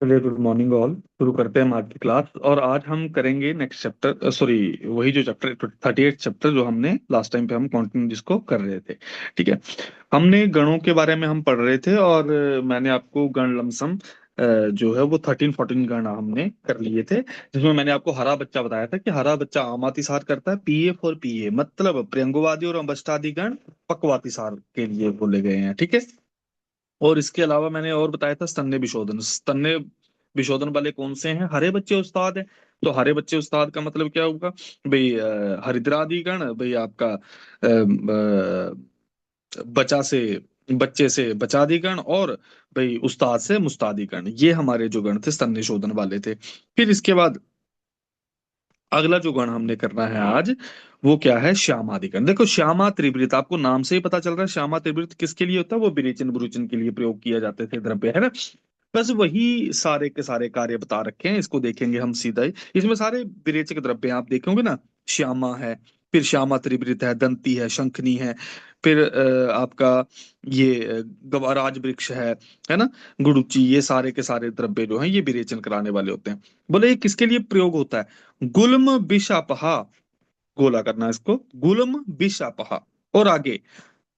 चलिए, good morning all. शुरू करते हैं हम आज की क्लास। और आज हम करेंगे नेक्स्ट चैप्टर, सॉरी, वही जो चैप्टर 38 चैप्टर जो हमने लास्ट टाइम पे हम कंटिन्यू जिसको कर रहे थे। ठीक है। हमने गणों के बारे में हम पढ़ रहे थे, और मैंने आपको गण लमसम जो है वो 13-14 गण हमने कर लिए थे, जिसमें मैंने आपको हरा बच्चा बताया था कि हरा बच्चा आमातिसार करता है। पीए फॉर पीए मतलब प्रियंगवादी और अबष्टादि गण पक्वातिसार के लिए बोले गए हैं। ठीक है। और इसके अलावा मैंने और बताया था स्तन्य विशोधन। स्तन्य विशोधन वाले कौन से हैं? हरे बच्चे उस्ताद है। तो हरे बच्चे उस्ताद का मतलब क्या होगा भाई? हरिद्रादि गण भाई आपका बचा से बच्चे से बचादी गण, और भाई उस्ताद से मुस्तादी गण। ये हमारे जो गण थे स्तन्य शोधन वाले थे। फिर इसके बाद अगला जो गण हमने करना है आज, वो क्या है? श्यामादिगण। देखो, श्यामा त्रिवृत आपको नाम से ही पता चल रहा है। श्यामा त्रिवृत किसके लिए होता है? वो विरेचन बुरुचन के लिए प्रयोग किया जाते थे द्रव्य, है ना। बस वही सारे के सारे कार्य बता रखे हैं, इसको देखेंगे हम सीधा ही। इसमें सारे विरेचक द्रव्य हैं, आप देखोगे ना। श्यामा है, फिर श्यामा त्रिवृत है, दंती है, शंखनी है, फिर आपका ये गवाराज वृक्ष है ना, गुड़ुची। ये सारे के सारे द्रव्य जो हैं ये विरेचन कराने वाले होते हैं। बोले ये किसके लिए प्रयोग होता है? गुल्म विषापहा, गोला करना है इसको, गुल्म विषापहा। और आगे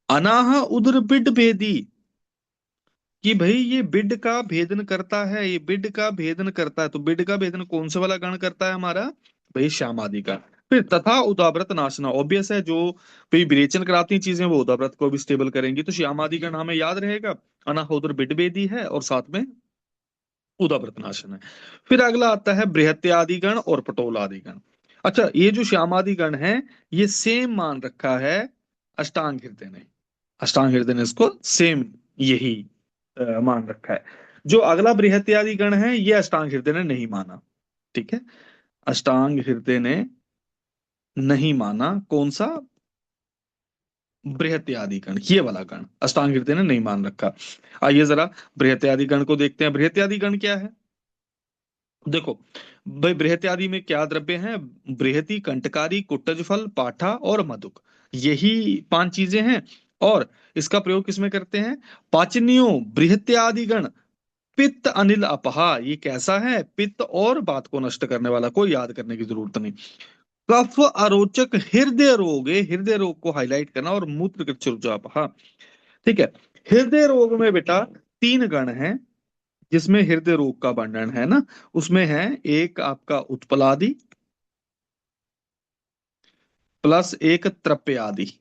अनाह उदर बिड भेदी, कि भाई ये बिड का भेदन करता है, ये बिड का भेदन करता है। तो बिड का भेदन कौन से वाला गण करता है हमारा? भाई श्यामादि का। फिर तथा उदाव्रत नाशना, ऑब्वियस है, जो भाई विरेचन कराती चीजें वो उदाव्रत को भी स्टेबल करेंगी। तो श्यामादि गण हमें याद रहेगा। अनाहोदर बिड भेदी है, और साथ में उदाव्रत नाशन है। फिर अगला आता है बृहत्यादि गण और पटोलादि गण। अच्छा, ये जो श्यामादि गण है, ये सेम मान रखा है अष्टांग हृदय ने। अष्टांग हृदय ने इसको सेम यही मान रखा है। जो अगला बृहत्यादि गण है, ये अष्टांग हृदय ने नहीं माना। ठीक है। अष्टांग हृदय ने नहीं माना। कौन सा? बृहत्यादि गण, ये वाला गण अष्टांग हृदय ने नहीं मान रखा। आइए जरा बृहत्यादि गण को देखते हैं। बृहत्यादि गण क्या है? देखो भाई, बृहत्यादि में क्या द्रव्य हैं? बृहति, कंटकारी, कुटज फल, पाठा और मधुक। यही 5 चीजें हैं। और इसका प्रयोग किसमें करते हैं? पाचनियों बृहत्यादि गण पित्त अनिल अपहा। ये कैसा है? पित्त और बात को नष्ट करने वाला, कोई याद करने की जरूरत नहीं। कफ अरोचक हृदय रोग, हृदय रोग को हाईलाइट करना, और मूत्र कृच्छ्रुजापहा। ठीक है। हृदय रोग में बेटा 3 गण हैं, जिसमें हृदय रोग का वर्णन है ना। उसमें है एक आपका उत्पलादि, प्लस एक त्रप्यादि,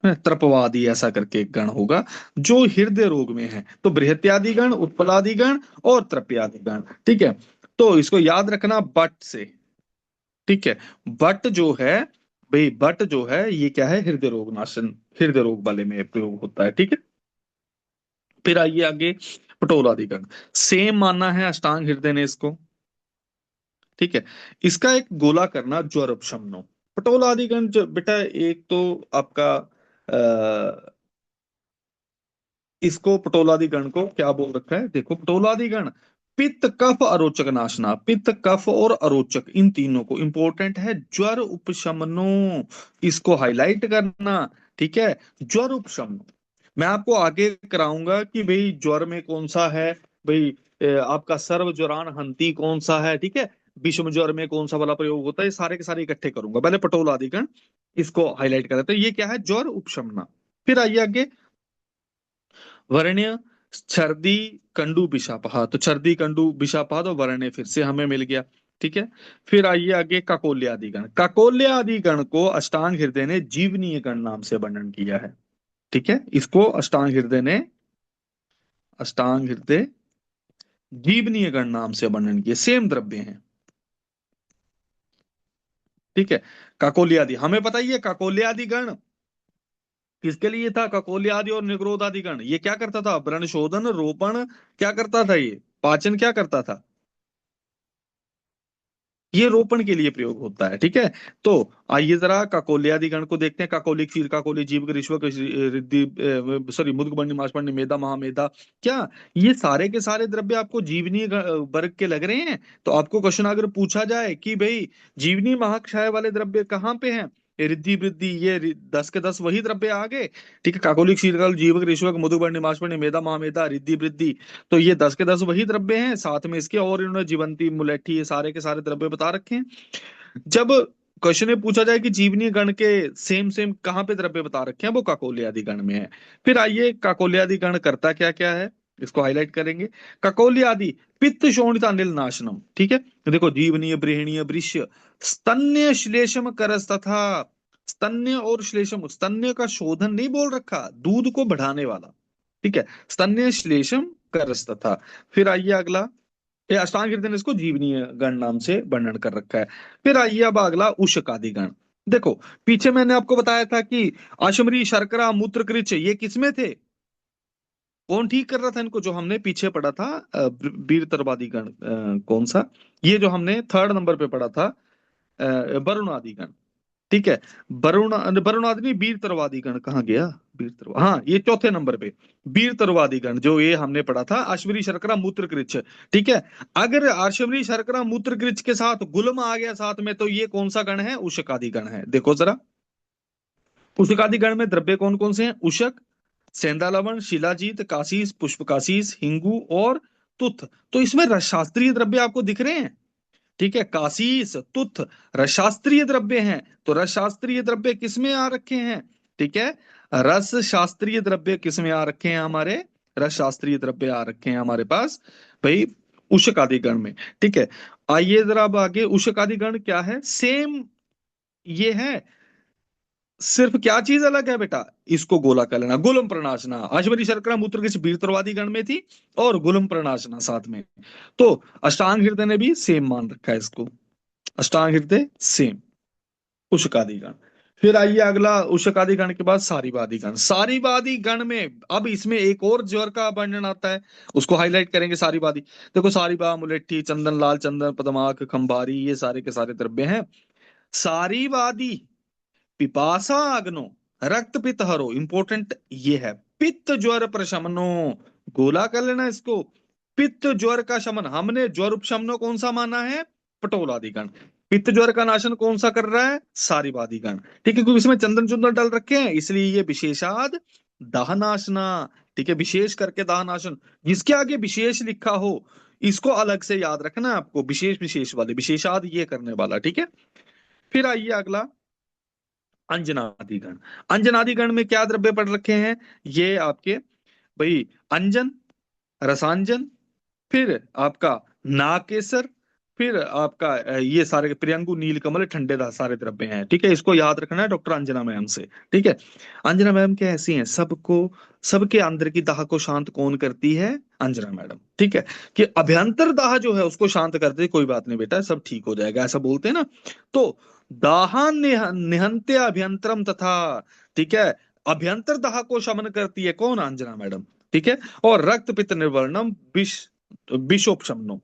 त्रपवादी, ऐसा करके एक गण होगा जो हृदय रोग में है। तो बृहत्यादि गण, उत्पलादि गण और त्रप्यादि गण। ठीक है। तो इसको याद रखना बट से। ठीक है। बट जो है भाई, बट जो है ये क्या है? हृदय रोग नाशन, हृदय रोग वाले में प्रयोग होता है। ठीक है। फिर आइए आगे, पटोलादि गण। सेम मानना है अष्टांग हृदय ने इसको। ठीक है। इसका एक गोला करना, ज्वर उपशमनो। पटोल आदि गण बेटा, एक तो आपका इसको पटोलादि गण को क्या बोल रखा है? देखो, पटोलादि गण पित्त कफ अरोचक नाशना। पित्त कफ और अरोचक, इन तीनों को इंपॉर्टेंट है। ज्वर उपशमनो, इसको हाईलाइट करना। ठीक है। ज्वर उपशमनो मैं आपको आगे कराऊंगा कि भाई ज्वर में कौन सा है भाई। आपका सर्व ज्वरान हंती कौन सा है? ठीक है। विषम ज्वर में कौन सा वाला प्रयोग होता है? ये सारे के सारे इकट्ठे करूंगा। पहले पटोलादि गण इसको हाईलाइट कर देते हैं। ये क्या है? ज्वर उपशमना। फिर आइए आगे, वर्ण्य छर्दी कंडू बिशापहा। तो छर्दी कंडू बिशापहा, तो वर्ण्य फिर से हमें मिल गया। ठीक है। फिर आइए आगे, काकोल्यादि गण। काकोल्यादि गण को अष्टांग हृदय ने जीवनीय गण नाम से वर्णन किया है। ठीक है। इसको अष्टांग हृदय ने, अष्टांग हृदय जीवनीय गण नाम से वर्णन किया। सेम द्रव्य हैं। ठीक है। काकोल्यादि हमें पता ही है। काकोल्यादि गण किसके लिए था? काकोल्यादि और निग्रोधादि गण। ये क्या करता था? व्रण शोधन, रोपण क्या करता था? ये पाचन क्या करता था? ये रोपण के लिए प्रयोग होता है। ठीक है। तो आइए जरा काकोल्यादि गण को देखते हैं। काकोली, क्षीर काकोली, जीव, ऋष्वक, रिद्धि, सॉरी, मुद्गबंडी, माशपंडी, मेधा, महामेधा। क्या ये सारे के सारे द्रव्य आपको जीवनी वर्ग के लग रहे हैं? तो आपको क्वेश्चन अगर पूछा जाए कि भाई जीवनी महाक्षय वाले द्रव्य कहाँ पे हैं, रिद्धि वृद्धि, ये 10 के 10 वही द्रव्य आ गए। ठीक है, काकोलिक, शीतल, जीवक, ऋष्वक, मधुबन, निमाशपन, मेधा, महामेधा, रिद्धि वृद्धि, तो ये 10 के 10 वही द्रव्य हैं साथ में इसके, और इन्होंने जीवंती, मुलेठी, ये सारे के सारे द्रव्य बता रखे हैं। जब क्वेश्चन में पूछा जाए कि जीवनीय गण के सेम सेम कहाँ पे द्रव्य बता रखे हैं, वो काकोल्यादि गण में है। फिर आइए काकोल्यादि गण करता क्या क्या है, इसको हाईलाइट करेंगे। काकोल्यादि पित्त शोणित अनिल नाशनम। ठीक है, देखो, जीवनीय, बृहणीय, वृष्य, स्तन्य श्लेषम करस तथा, स्तन्य और श्लेषम, स्तन्य का शोधन नहीं बोल रखा, दूध को बढ़ाने वाला। ठीक है, स्तन्य श्लेषम करस तथा। फिर आइए अगला, ये अष्टांग हृदय ने इसको जीवनीय गण नाम से वर्णन कर रखा है। फिर आइए अब अगला उशकादि गण। देखो, पीछे मैंने आपको बताया था कि अशमरी, शर्करा, मूत्रकृच ये किसमें थे, कौन ठीक कर रहा था इनको, जो हमने पीछे पढ़ा था वीर तरवादी गण, कौन सा, ये जो हमने थर्ड नंबर पे पढ़ा था, वरुणादि गण। ठीक है, वरुणादि नहीं, वीर तरवादी गण कहाँ गया, वीर तरवा, हाँ, ये चौथे नंबर पे वीर तरवादी गण, जो ये हमने पढ़ा था अश्वरी, शर्करा, मूत्रकृच। ठीक है, अगर अश्वरी, शर्करा, मूत्रकृच के साथ गुल्म आ गया साथ में, तो ये कौन सा गण है, उशकादि गण है। देखो जरा, उशकादि गण में द्रव्य कौन कौन से हैं, उशक, सेंधा लवण, शिलाजीत, काशीस, पुष्प काशीस, हिंगू और तुथ। तो इसमें रसशास्त्रीय द्रव्य आपको दिख रहे हैं। ठीक है, काशीस, तुथ रसशास्त्रीय द्रव्य हैं। तो रसशास्त्रीय द्रव्य किसमें आ रखे हैं, ठीक है, रस शास्त्रीय द्रव्य किसमें आ रखे हैं हमारे, रस शास्त्रीय द्रव्य आ रखे हैं हमारे पास भाई उशकादि गण में। ठीक है, आइए जरा अब आगे, उशकादि गण क्या है, सेम ये है, सिर्फ क्या चीज अलग है बेटा, इसको गोला कर लेना, गुलम प्रणाशना, अश्वरी, शर्करा, मूत्र किस बीरतरवादी गण में थी, और गुलम प्रणाशना साथ में। तो अष्टांग हृदय ने भी सेम मान रखा है इसको, अष्टांग हृदय सेम, उशकादि गण। फिर आइए अगला, उशकादि गण के बाद सारीवादी गण। सारीवादी गण में अब इसमें एक और ज्वर का वर्णन आता है, उसको हाईलाइट करेंगे। सारीवादी, देखो, सारीबा, मुलेठी, चंदन, लाल चंदन, पदमाक, खंबारी, ये सारे के सारे द्रव्य हैं। सारीवादी पिपासा अग्नो, रक्त पित्त हरो, इंपॉर्टेंट ये है, पित्त ज्वर प्रशमनो, गोला कर लेना इसको, पित्त ज्वर का शमन, हमने ज्वर उपशमनो कौन सा माना है, पटोलादिगण। पित्त ज्वर का नाशन कौन सा कर रहा है, सारीवादिगण। ठीक है, क्योंकि इसमें चंदन चंदन डाल रखे हैं, इसलिए ये विशेषाद दाहनाशना। ठीक है, विशेष करके दाहनाशन, जिसके आगे विशेष लिखा हो इसको अलग से याद रखना है आपको, विशेष विशेष वाले विशेषाद ये करने वाला। ठीक है, फिर आइए अगला, अंजनादिगण। अंजनादिगण में क्या द्रव्य पड़ रखे हैं, ये आपके भाई अंजन, रसांजन, फिर आपका नागकेसर, फिर आपका ये सारे प्रियंगु, नीलकमल, ठंडे सारे द्रव्य हैं। ठीक है, इसको याद रखना है डॉक्टर अंजना मैम से। ठीक है, अंजना मैम क्या ऐसी हैं, सबको, सबके अंदर की दाह को शांत कौन करती है, अंजना मैडम। ठीक है, कि अभ्यंतर दाह जो है उसको शांत कर दे, कोई बात नहीं बेटा, सब ठीक हो जाएगा, ऐसा बोलते हैं ना। तो दाहान निहंत्य अभ्यंतरम तथा, ठीक है, अभ्यंतर दाह को शमन करती है कौन, अंजना मैडम। ठीक है, और रक्त पित्त निर्वर्णम विष, विषोपशमनो।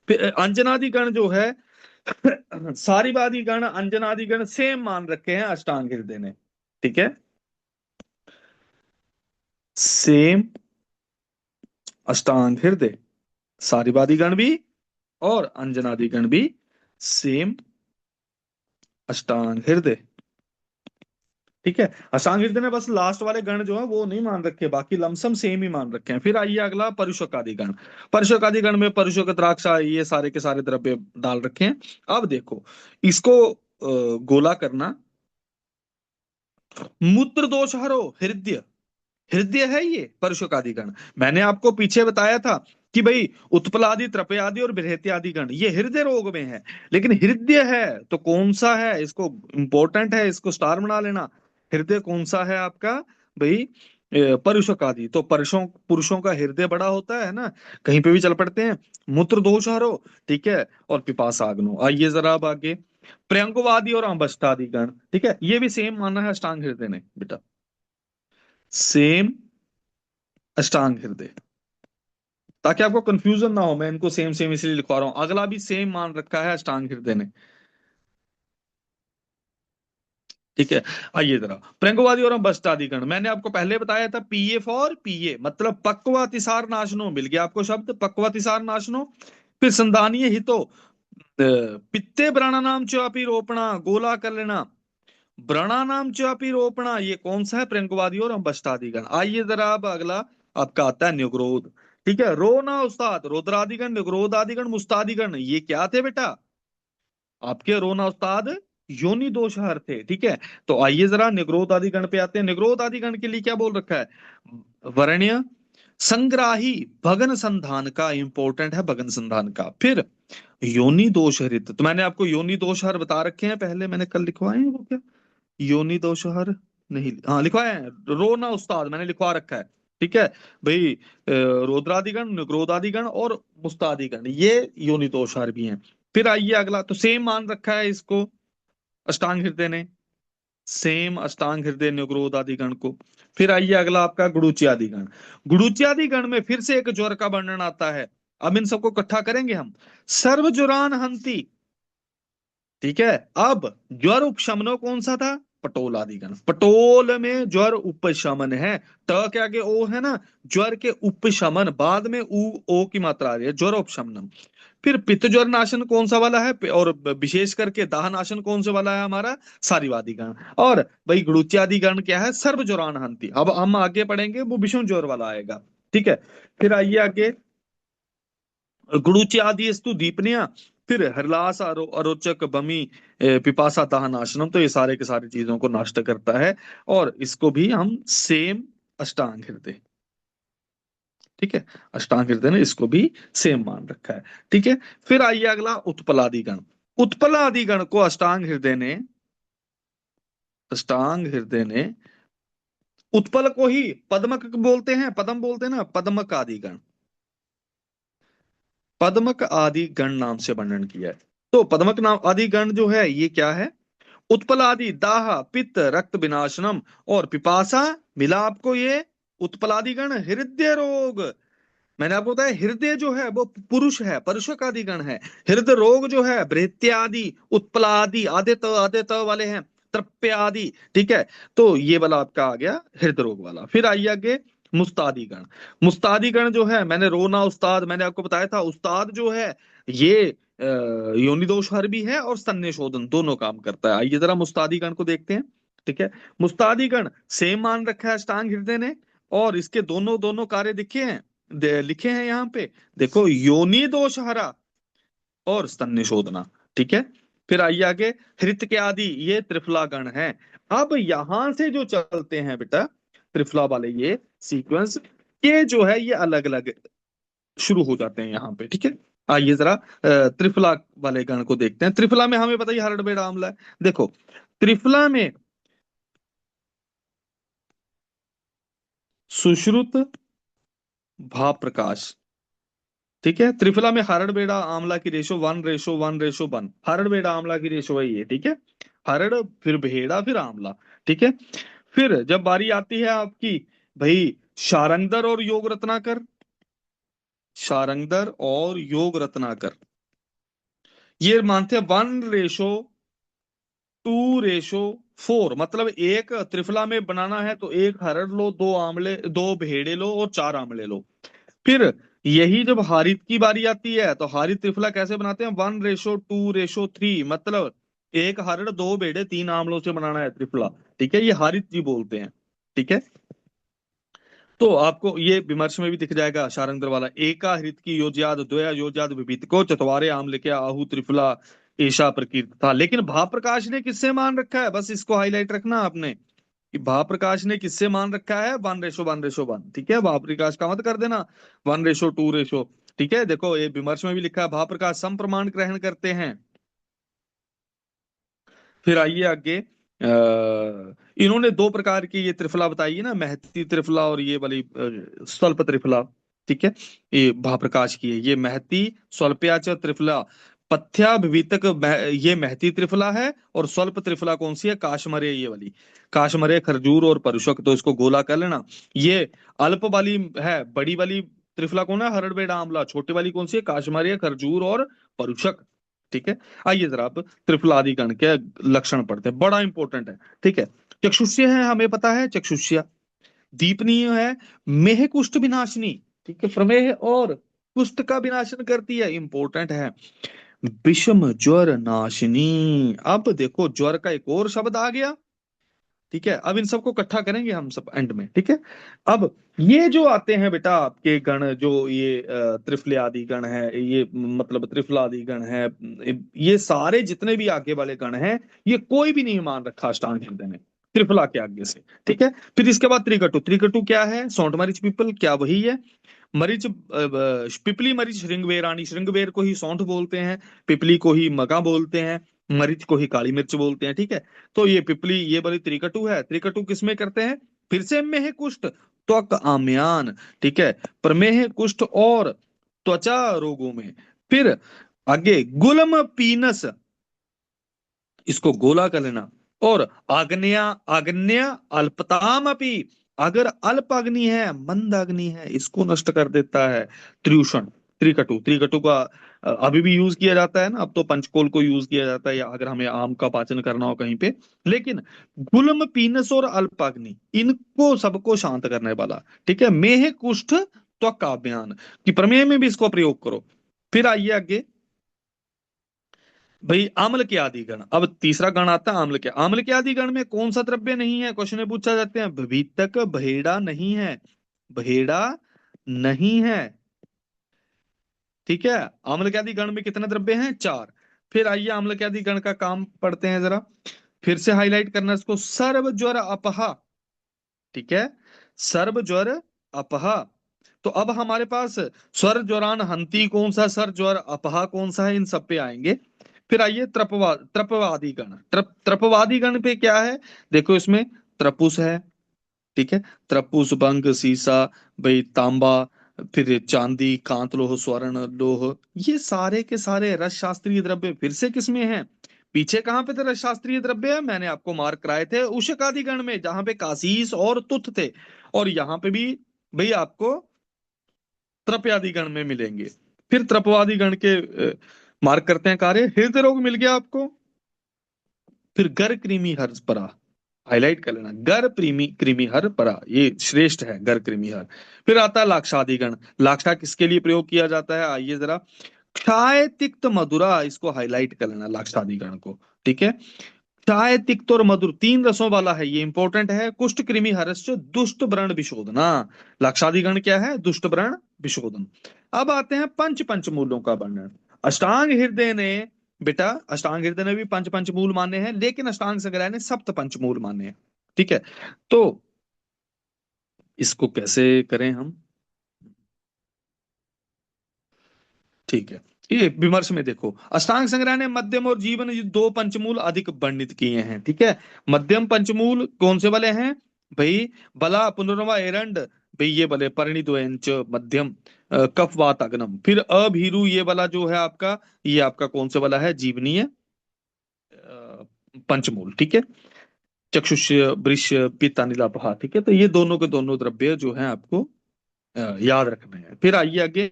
अंजनादि गण जो है सारीवादी गण, अंजनादि गण सेम मान रखे हैं अष्टांग हृदय ने। ठीक है, सेम अष्टांग हृदय, सारीवादी गण भी और अंजनादि गण भी सेम अष्टांग हृदय। ठीक है, अष्टांग हृदय ने बस लास्ट वाले गण जो है वो नहीं मान रखे, बाकी लमसम सेम ही मान रखे हैं। फिर आइए अगला, परुषकादि गण। परुषकादि गण में परुषक, द्राक्षा, ये सारे के सारे द्रव्य डाल रखे हैं। अब देखो, इसको गोला करना, मूत्र दोष हरो, हृदय, हृदय है ये परुषकादि गण। मैंने आपको पीछे बताया था कि भाई उत्पलादि, त्रपयादि और बृहत्यादि गण ये हृदय रोग में है, लेकिन हृदय है तो कौन सा है, इसको इंपॉर्टेंट है, इसको स्टार बना लेना। हृदय कौन सा है आपका भाई, परुषकादि, तो पुरुषों पुरुषों का हृदय बड़ा होता है ना, कहीं पे भी चल पड़ते हैं। मूत्र दोष हरो, ठीक है, और पिपासा अग्नो। आइए जरा अब आगे, प्रियंकवादी और अम्बष्टादि गण। ठीक है, ये भी सेम माना है अष्टांग हृदय ने बेटा, सेम अष्टांग हृदय, ताकि आपको कंफ्यूजन ना हो, मैं इनको सेम सेम इसलिए लिखवा रहा हूं। अगला भी सेम मान रखा है अष्टांग हृदय ने। ठीक है, आइए जरा, प्रंगवादी और बस्टादिगण, मैंने आपको पहले बताया था, पीए फॉर पीए मतलब पक्वातिसार नाशनो, मिल गया आपको शब्द पक्वातिसार नाशनो। फिर संधानीय हितो, पित्ते व्रणानाम चापि रोपणा गोला कर लेना, व्रणानाम चापि रोपणा, ये कौन सा है? प्रयंकवादी और अम्बष्टादिगण। आइए जरा अब अगला आपका आता है निग्रोध। ठीक है, रो ना उस्ताद, रुद्रादिगण, निग्रोधादिगण, मुस्तादिगण, ये क्या थे बेटा? आपके रोना उस्ताद योनि दोष हर थे। ठीक है, तो आइए जरा निग्रोध आदि गण पे आते हैं। निग्रोध आदि गण के लिए क्या बोल रखा है? वर्ण्य संग्राही भगन संधान का, इंपॉर्टेंट है भगन संधान का। फिर योनि दोष हरित, तो मैंने आपको योनि दोष हर बता रखे हैं पहले, मैंने कल लिखवाए हैं वो क्या? योनि दोष हर नहीं, हाँ लिखवाए हैं, रोना उस्ताद मैंने लिखवा रखा है। ठीक है भाई, रौद्रादिगण, निग्रोधादिगण और मुस्तादिगण, ये योनि दोष हर भी हैं। फिर आइए अगला, तो सेम मान रखा है इसको अष्टांग हृदय ने, सेम अष्टांग हृदय निग्रोध आदि गण को। फिर आइए अगला आपका गुड़ुच्यादि गण। गुड़ुच्यादि गण में फिर से एक ज्वर का वर्णन आता है। अब इन सबको इकट्ठा करेंगे हम। सर्व ज्वरान हंति। ठीक है, अब ज्वर उपशमनो कौन सा था? पटोल आदि गण। पटोल में ज्वर उपशमन है, ट के आगे ओ है ना, ज्वर के उपशमन, बाद में उ ओ की मात्रा आ रही है, ज्वर उपशमनम। फिर पित्त ज्वर नाशन कौन सा वाला है? और विशेष करके दाह नाशन कौन से वाला है हमारा? सारीवादी गण। और भाई गुरुच्यादि गण क्या है? सर्व ज्वरान हंति। अब हम आगे पढ़ेंगे वो विषम ज्वर वाला आएगा। ठीक है, फिर आइए आगे, गुरुच्यादि स्तु दीपनिया, फिर हरलास अरोचक बमी, पिपासा दाह नाशनम, तो ये सारे के सारी चीजों को नष्ट करता है। और इसको भी हम सेम अष्टांग हृदय, ठीक है, अष्टांग हृदय ने इसको भी सेम मान रखा है। ठीक है, फिर आइए अगला उत्पलादि गण। उत्पलादि गण को अष्टांग हृदय ने उत्पल को ही पद्मक बोलते हैं, पद्म बोलते हैं ना, पद्मक आदि गण, पद्मक आदि गण नाम से वर्णन किया है। तो पद्मक नाम आदि गण जो है ये क्या है? उत्पल आदि दाह पित्त रक्त विनाशनम और पिपासा, मिला आपको ये? उत्पलादि गण हृदय रोग, मैंने आपको बताया हृदय जो है वो पुरुष है, परुषक आदि गण है। हृदय रोग जो है भृत्यादि, उत्पलादि, आदे त वाले हैं, तृप्यादि। ठीक है, तो ये वाला आपका आ गया हृदय रोग वाला। फिर आइए आगे, मुस्तादी गण। मुस्तादी गण जो है, मैंने रोना उस्ताद मैंने आपको बताया था, उस्ताद जो है ये योनि दोष हर भी है और स्तन्य शोधन दोनों काम करता है। आइए जरा मुस्तादी गण को देखते हैं। ठीक है, मुस्तादी गण सेम मान रखा है अष्टांग हृदय ने, और इसके दोनों दोनों कार्य दिखे हैं, लिखे हैं यहाँ पे, देखो, योनि दोष हरा और स्तन निशोधना। ठीक है, फिर आइए आगे, हृत के आदि, ये त्रिफला गण है। अब यहां से जो चलते हैं बेटा त्रिफला वाले ये सीक्वेंस, ये जो है ये अलग अलग शुरू हो जाते हैं यहाँ पे। ठीक है, आइए जरा त्रिफला वाले गण को देखते हैं। त्रिफला में हमें पता ही हरड़बेड़ा आमला है। देखो, त्रिफला में सुश्रुत, भाव प्रकाश। ठीक है, त्रिफला में हरड़ बेड़ा आंवला की रेशो 1:1:1। हरड़ बेड़ा आंवला की रेशो है ये। ठीक है, हरड़ फिर भेड़ा फिर आंवला। ठीक है, फिर जब बारी आती है आपकी, भाई शारंगधर और योग रत्नाकर, शारंगधर और योग रत्नाकर, ये मानते हैं 1:2:4। मतलब एक त्रिफला में बनाना है तो एक हरड़ लो, दो आंवले, दो भेड़े लो और चार आंवले लो। फिर यही जब हारित की बारी आती है तो हारित त्रिफला कैसे बनाते हैं? 1:2:3। मतलब एक हरड़, दो भेड़े, तीन आमलों से बनाना है त्रिफला। ठीक है, ये हारित जी बोलते हैं। ठीक है, तो आपको ये विमर्श में भी दिख जाएगा शारंगधर वाला, एका हृत की योज्याद द्वया योज्याद विभित को चतवारे आम लेके आहु त्रिफला ऐसा प्रकीर्त था। लेकिन भाप्रकाश ने किससे मान रखा है? बस इसको हाईलाइट रखना आपने कि भाप्रकाश ने किससे मान रखा है? 1:1:1। ठीक है, भाप्रकाश का मत कर देना 1:2। ठीक है, देखो ये विमर्श में भी लिखा है भाप्रकाश सम प्रमाण ग्रहण करते हैं। फिर आइए आगे, इन्होंने दो प्रकार की ये त्रिफला बताई है ना, महती त्रिफला और ये वाली स्वल्प त्रिफला। ठीक है, ये भाप्रकाश की है, ये महती स्वल्पयाच त्रिफला, पथ्या विवितक ये महती त्रिफला है, और स्वल्प त्रिफला कौन सी है? काशमरे, ये वाली काशमरे, खरजूर और परुषक, तो इसको गोला कर लेना। ये अल्प वाली है, बड़ी वाली त्रिफला कौन है? हरड़बेड़ा आंवला। छोटी वाली कौन सी है? काशमरे, खरजूर और परुषक। ठीक है, आइए जरा आप त्रिफलादि गण के लक्षण पढ़ते हैं, बड़ा इंपॉर्टेंट है। ठीक है, चक्षुष्य है, हमें पता है चक्षुष्य। दीपनीय है, मेह कुष्ठ विनाशिनी। ठीक है, प्रमेह और कुष्ठ का विनाशन करती है, इंपॉर्टेंट है। विषम ज्वर नाशिनी। अब देखो ज्वर का एक और शब्द आ गया। ठीक है, अब इन सबको इकट्ठा करेंगे हम सब एंड में। ठीक है, अब ये जो आते हैं बेटा आपके गण, जो ये त्रिफले आदि गण है, ये मतलब त्रिफला आदि गण है, ये सारे जितने भी आगे वाले गण हैं, ये कोई भी नहीं मान रखा अष्टांग हृदय ने त्रिफला के आगे से। ठीक है, फिर इसके बाद त्रिकटु। त्रिकटु क्या है? सौंठ मरीच पीपल, क्या वही है? मरीच पिपली मरीच श्रृंगवेरानी, श्रृंगवेर को ही सौंठ बोलते हैं, पिपली को ही मगा बोलते हैं, मरीच को ही काली मिर्च बोलते हैं। ठीक है, तो ये पिपली ये वाली त्रिकटु है। त्रिकटु किसमें करते हैं? फिर से मेह कुष्ठ, त्वक आम्यान। ठीक है, प्रमेह कुष्ठ और त्वचा रोगों में। फिर आगे गुलम पीनस, इसको गोला कर लेना। और आग्नेय, आग्नेय अल्पताम अपी, अगर अल्प अग्नि है, मंद अग्नि है, इसको नष्ट कर देता है। त्रिउषण, त्रिकटु। त्रिकटु का अभी भी यूज किया जाता है ना, अब तो पंचकोल को यूज किया जाता है, या अगर हमें आम का पाचन करना हो कहीं पे। लेकिन गुल्म पीनस और अल्पाग्नि, इनको सबको शांत करने वाला। ठीक है, मेह कुष्ठ त्वक अभियान की प्रमेय में भी इसको प्रयोग करो। फिर आइए आगे भाई, आम्ल के आदि गण। अब तीसरा गण आता है आम्ल के। आम्ल के आदि गण में कौन सा द्रव्य नहीं है? क्वेश्चन में पूछा जाते हैं। भीतक बहेड़ा नहीं है, बहेड़ा नहीं है। ठीक है, आम्ल के आदि गण में कितने द्रव्य हैं? चार। फिर आइए आम्ल के आदि गण का काम पढ़ते हैं जरा, फिर से हाईलाइट करना इसको। सर्व ज्वर अपहा। ठीक है, सर्व ज्वर अपहा। तो अब हमारे पास स्वर ज्वरान हंती कौन सा, सर ज्वर अपहा कौन सा है, इन सब पे आएंगे। फिर आइए त्रपवादी गण। त्रपवादी गण पे क्या है? देखो इसमें त्रपुस है। ठीक है, त्रपुस, बंग, सीसा, भाई तांबा, फिर चांदी, कांत लोह, स्वर्ण लोह, ये सारे के सारे रस शास्त्रीय द्रव्य फिर से किसमें है? पीछे कहाँ पे थे रस शास्त्रीय द्रव्य? है मैंने आपको मार्क कराए थे उष्क आदि गण में, जहां पे काशीस और तुथ थे। और यहाँ पे भी भाई आपको त्रपयादि गण में मिलेंगे। फिर त्रपवादी गण के मार्क करते हैं कार्य। हृदय रोग मिल गया आपको। फिर गर कृमि हर परा, हाईलाइट कर लेना, गर प्रीमी कृमि हर परा, ये श्रेष्ठ है गर कृमि हर। फिर आता है लाक्षादि गण। लाक्षा किसके लिए प्रयोग किया जाता है? आइए जरा, क्षाय तिक्त मधुरा, इसको हाईलाइट कर लेना लाक्षादि गण को। ठीक है, चाय तिक्त और मधुर, तीन रसों वाला है, ये इंपॉर्टेंट है। कुष्ठ कृमि हरस्य दुष्ट व्रण विशोधना। लक्षाधिकरण क्या है? दुष्ट व्रण विशोधन। अब आते हैं पंच पंचमूलों का वर्णन। अष्टांग हृदय ने, बेटा अष्टांग हृदय ने भी पंच पंचमूल माने हैं, लेकिन अष्टांग संग्रह ने सप्त पंचमूल माने हैं। ठीक है, तो इसको कैसे करें हम? ठीक है, ये विमर्श में देखो, अष्टांग संग्रह ने मध्यम और जीवन, ये दो पंचमूल अधिक वर्णित किए हैं। ठीक है, मध्यम पंचमूल कौन से वाले हैं भाई? बला, पुनर्वा, एरंड, भाई ये वाले परिणित मध्यम, कफ वात अग्नम। फिर अभीरु, ये वाला जो है आपका, ये आपका कौन से वाला है? जीवनीय पंचमूल। ठीक है, चक्षुष्य, वृष्य, पित्त, अनिल, अपहा। ठीक है, तो ये दोनों के दोनों द्रव्य जो है आपको याद रखने हैं। फिर आइए आगे,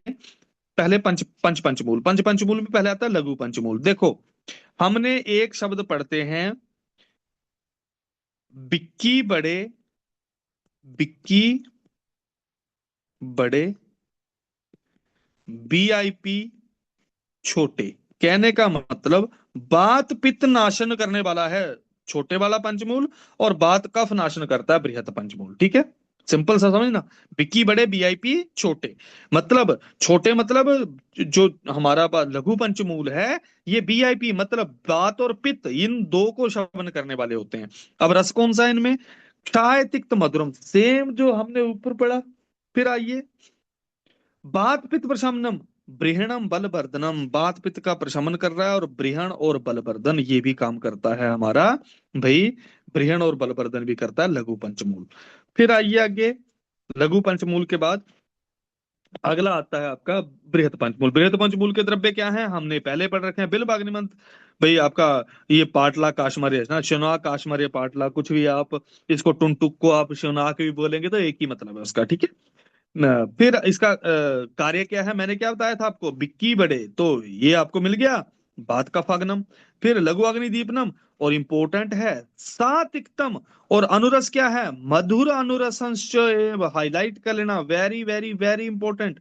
पहले पंच पंच पंचमूल। पंच पंचमूल में पहले आता है लघु पंचमूल। देखो, हमने एक शब्द पढ़ते हैं, बिक्की बड़े, बिक्की बड़े, वीआईपी छोटे। कहने का मतलब, बात पित्त नाशन करने वाला है छोटे वाला पंचमूल, और बात कफ नाशन करता है बृहत पंचमूल। ठीक है, सिंपल सा समझना। बिक्की बड़े, बीआईपी छोटे। मतलब छोटे मतलब जो हमारा लघु पंचमूल है, ये बीआईपी मतलब बात और पित्त, इन दो को शमन करने वाले होते हैं। अब रस कौन सा है इनमें? क्षाय तिक्त मधुरम, सेम जो हमने ऊपर पढ़ा। फिर आइए, बात पित्त प्रशमनम, बृहणम बलवर्धनम, बात पित्त का प्रशमन कर रहा है, और बृहण और बलवर्धन ये भी काम करता है हमारा भाई, बृहण और बलवर्धन भी करता है लघु पंचमूल। फिर आइए आगे, लघु पंचमूल के बाद अगला आता है आपका बृहत पंचमूल। बृहत पंचमूल के द्रव्य क्या हैं? हमने पहले पढ़ रखे हैं। बिल्व अग्निमंत, भाई आपका ये पाटला काश्मरे है ना, शनाक काश्मरे पाटला, कुछ भी आप इसको टुनटुक को आप शनाक भी बोलेंगे तो एक ही मतलब है उसका। ठीक है, फिर इसका कार्य क्या है? मैंने क्या बताया था आपको? बिक्की बड़े, तो ये आपको मिल गया बात का फागनम। फिर लघु अग्निदीपनम, और इंपॉर्टेंट है सातिक्तम, और अनुरस क्या है? मधुर अनुरसंश्च, हाईलाइट कर लेना, वेरी वेरी वेरी इंपॉर्टेंट।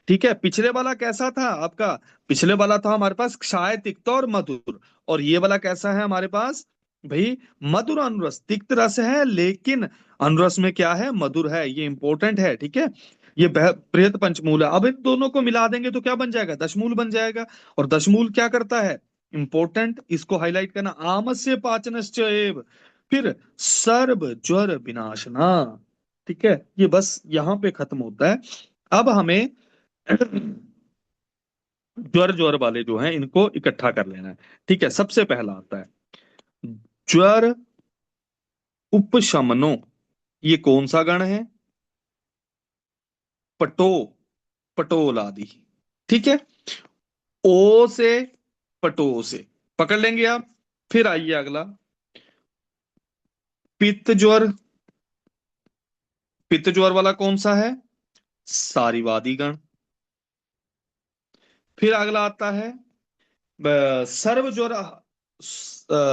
ठीक है, पिछले वाला कैसा था आपका? पिछले वाला था हमारे पास क्षाय, तिक्त और मधुर। और ये वाला कैसा है हमारे पास भाई? मधुर अनुरस। तिक्त रस है लेकिन अनुरस में क्या है? मधुर है। ये इंपॉर्टेंट है, ठीक है। ये बृहत पंचमूल है। अब इन दोनों को मिला देंगे तो क्या बन जाएगा? दशमूल बन जाएगा। और दशमूल क्या करता है? इंपॉर्टेंट, इसको हाईलाइट करना। आमस्य पाचनश्च एव, फिर सर्व ज्वर विनाशना। ठीक है, ये बस यहां पे खत्म होता है। अब हमें ज्वर ज्वर वाले जो हैं इनको इकट्ठा कर लेना है। ठीक है, सबसे पहला आता है ज्वर उपशमनो। ये कौन सा गण है? पटो, पटोल आदि। ठीक है, ओ से पटो से पकड़ लेंगे आप। फिर आइए अगला, पित्त ज्वर। पित्त ज्वर वाला कौन सा है? सारीवादी गण। फिर अगला आता है सर्व ज्वर,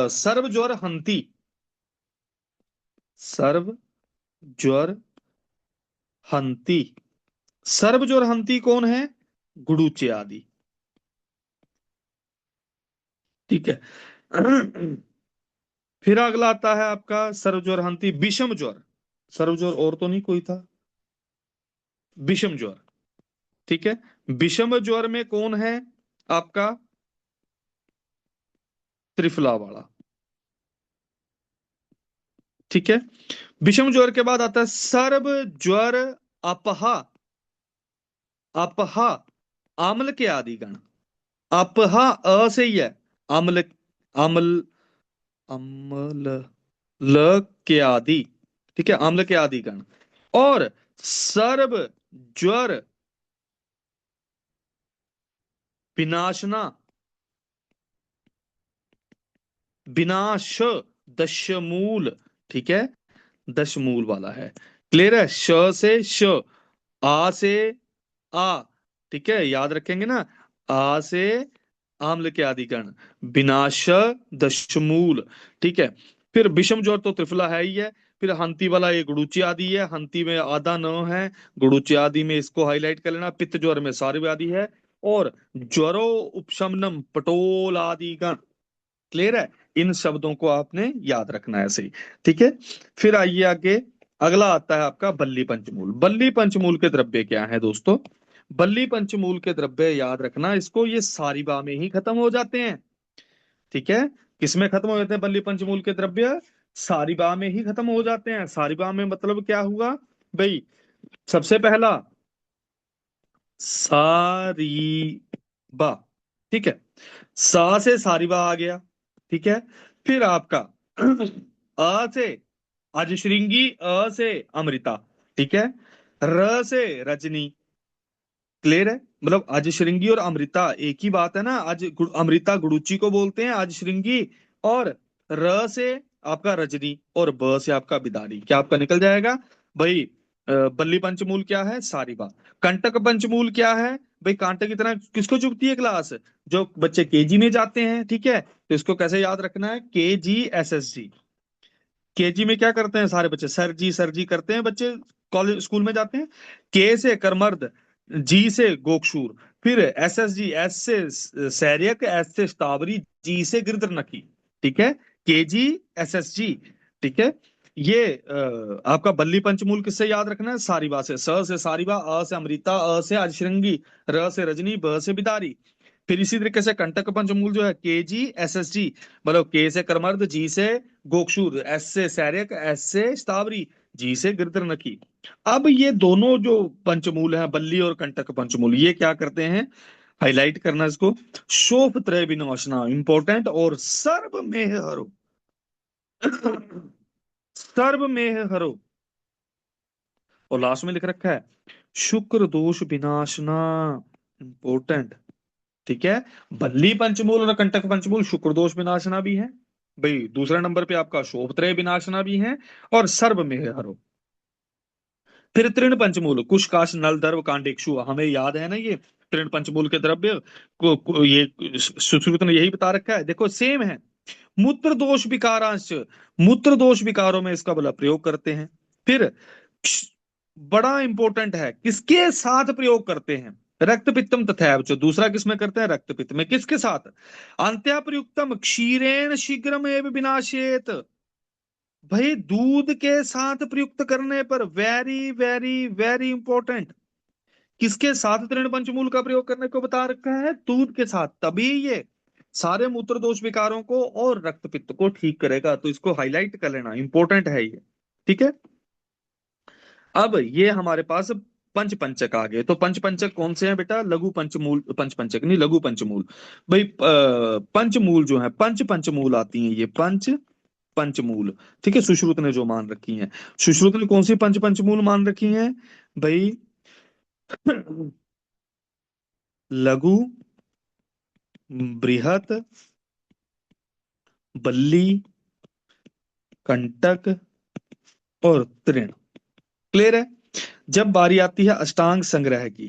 सर्व ज्वर हंती। सर्व ज्वर हंती। सर्व ज्वर हंती कौन है? गुडुचे आदि। ठीक है। फिर अगला आता है आपका सर्व ज्वर हंती विषम ज्वर। सर्व ज्वर और तो नहीं कोई था? विषम ज्वर। ठीक है, विषम ज्वर में कौन है आपका? त्रिफला वाला। ठीक है, विषम ज्वर के बाद आता है सर्व ज्वर अपहा। अपहा आम्ल के आदि गण। अपहा अ से ही है। अम्ल, अम्ल, अम्ल, ल के आदि। ठीक है, अम्ल के आदि गण। और सर्व ज्वर विनाशना। विनाश दशमूल। ठीक है, दशमूल वाला है। क्लियर है? श से श, आ से आ। ठीक है, याद रखेंगे ना। आ से आम्ल के आदि गण, विनाश दशमूल। ठीक है, फिर विषम ज्वर तो त्रिफला है ही है। फिर हंती वाला ये गुडुची आदि है। हंती में आधा न है, गुडुची आदि में इसको हाईलाइट कर लेना। पित्त ज्वर में सारी आदि है। और ज्वरो उपशमनम पटोल आदि गण। क्लियर है? इन शब्दों को आपने याद रखना है ऐसे ही। ठीक है, फिर आइए आगे। अगला आता है आपका बल्ली पंचमूल। बल्ली पंचमूल के द्रव्य क्या है दोस्तों? बल्ली पंचमूल के द्रव्य याद रखना इसको, ये सारिबा में ही खत्म हो जाते हैं। ठीक है, किसमें खत्म हो जाते हैं बल्ली पंचमूल के द्रव्य? सारिबा में ही खत्म हो जाते हैं। सारिबा में मतलब क्या हुआ भाई? सबसे पहला सारीबा। ठीक है, सा से सारीबा आ गया। ठीक है, फिर आपका अ से अजश्रृंगी, अ से अमृता। ठीक है, र से रजनी। क्लियर है? मतलब अजश्रृंगी और अमृता एक ही बात है ना। अमृता गुडुची को बोलते हैं, अजश्रृंगी। और र से आपका रजनी, और ब से आपका बिदारी। क्या आपका निकल जाएगा भाई? बल्ली पंचमूल क्या है? सारीबा। कंटक पंचमूल क्या है भाई? कांटक की तरह किसको चुभती है क्लास? जो बच्चे केजी में जाते हैं। ठीक है, तो इसको कैसे याद रखना है? KGSSG। केजी में क्या करते हैं सारे बच्चे? सर जी करते हैं बच्चे, कॉलेज स्कूल में जाते हैं। के से करमर्द, जी से गोक्षूर, फिर एस से सैरियक, एस से स्टावरी, जी से गिरदरनकी। ठीक है, KGSSG। ठीक है, ये आपका बल्ली पंचमूल किससे याद रखना है? सारिबा से। स से सारिबा, अ से अमृता, अ से अजश्रृंगी, र से रजनी, ब से बिदारी। फिर इसी तरीके से कंटक पंचमूल जो है KGSSG, मतलब के से कर्मर्द, जी से गोक्षुर, एस से सैरिक, एस से स्तावरी, जी से गिरदरनकी। अब ये दोनों जो पंचमूल हैं, बल्ली और कंटक पंचमूल, ये क्या करते हैं? हाईलाइट करना इसको। शोभ त्रय विनाशना इंपॉर्टेंट, और सर्व में हरो। सर्व में हरो। और लास्ट में लिख रखा है शुक्र दोष विनाशना, इंपॉर्टेंट। ठीक है, बल्ली पंचमूल और कंटक पंचमूल शुक्र दोष विनाशना भी है भाई। दूसरे नंबर पे आपका शोभत्रय विनाशना भी है, और सर्व में है हरो। फिर तृण पंचमूल कुश काश नल दर्व कांडेक्षु, हमें याद है ना ये तृण पंचमूल के द्रव्य ये सुश्रुत ने यही बता रखा है। देखो सेम है। मूत्र दोष विकारांश, मूत्र दोष विकारों में इसका बला प्रयोग करते हैं। फिर बड़ा इंपॉर्टेंट है, किसके साथ प्रयोग करते हैं? रक्त पित्तम तथैव च, दूसरा किसमें करते हैं, रक्त पित्त में, किसके साथ, अंत्या प्रयुक्तम क्षीरेण शीघ्रम एव विनाशेत। भाई दूध के साथ प्रयुक्त करने पर, वेरी वेरी वेरी इंपॉर्टेंट, किसके साथ तृण पंचमूल का प्रयोग करने को बता रखा है, दूध के साथ, तभी ये सारे मूत्र दोष विकारों को और रक्त पित्त को ठीक करेगा। तो इसको हाईलाइट कर लेना, इंपॉर्टेंट है ये। ठीक है। अब ये हमारे पास पंच पंचक आ गए। तो पंच पंचक कौन से हैं बेटा, लघु पंचमूल, पंच पंचक नहीं, लघु पंचमूल। भाई पंचमूल जो है, पंच पंचमूल आती हैं ये, पंच पंचमूल। ठीक है, सुश्रुत ने जो मान रखी हैं, सुश्रुत ने कौन सी पंच पंचमूल मान रखी हैं भाई, लघु, बृहत, बल्ली, कंटक और तृण। क्लियर है। जब बारी आती है अष्टांग संग्रह की,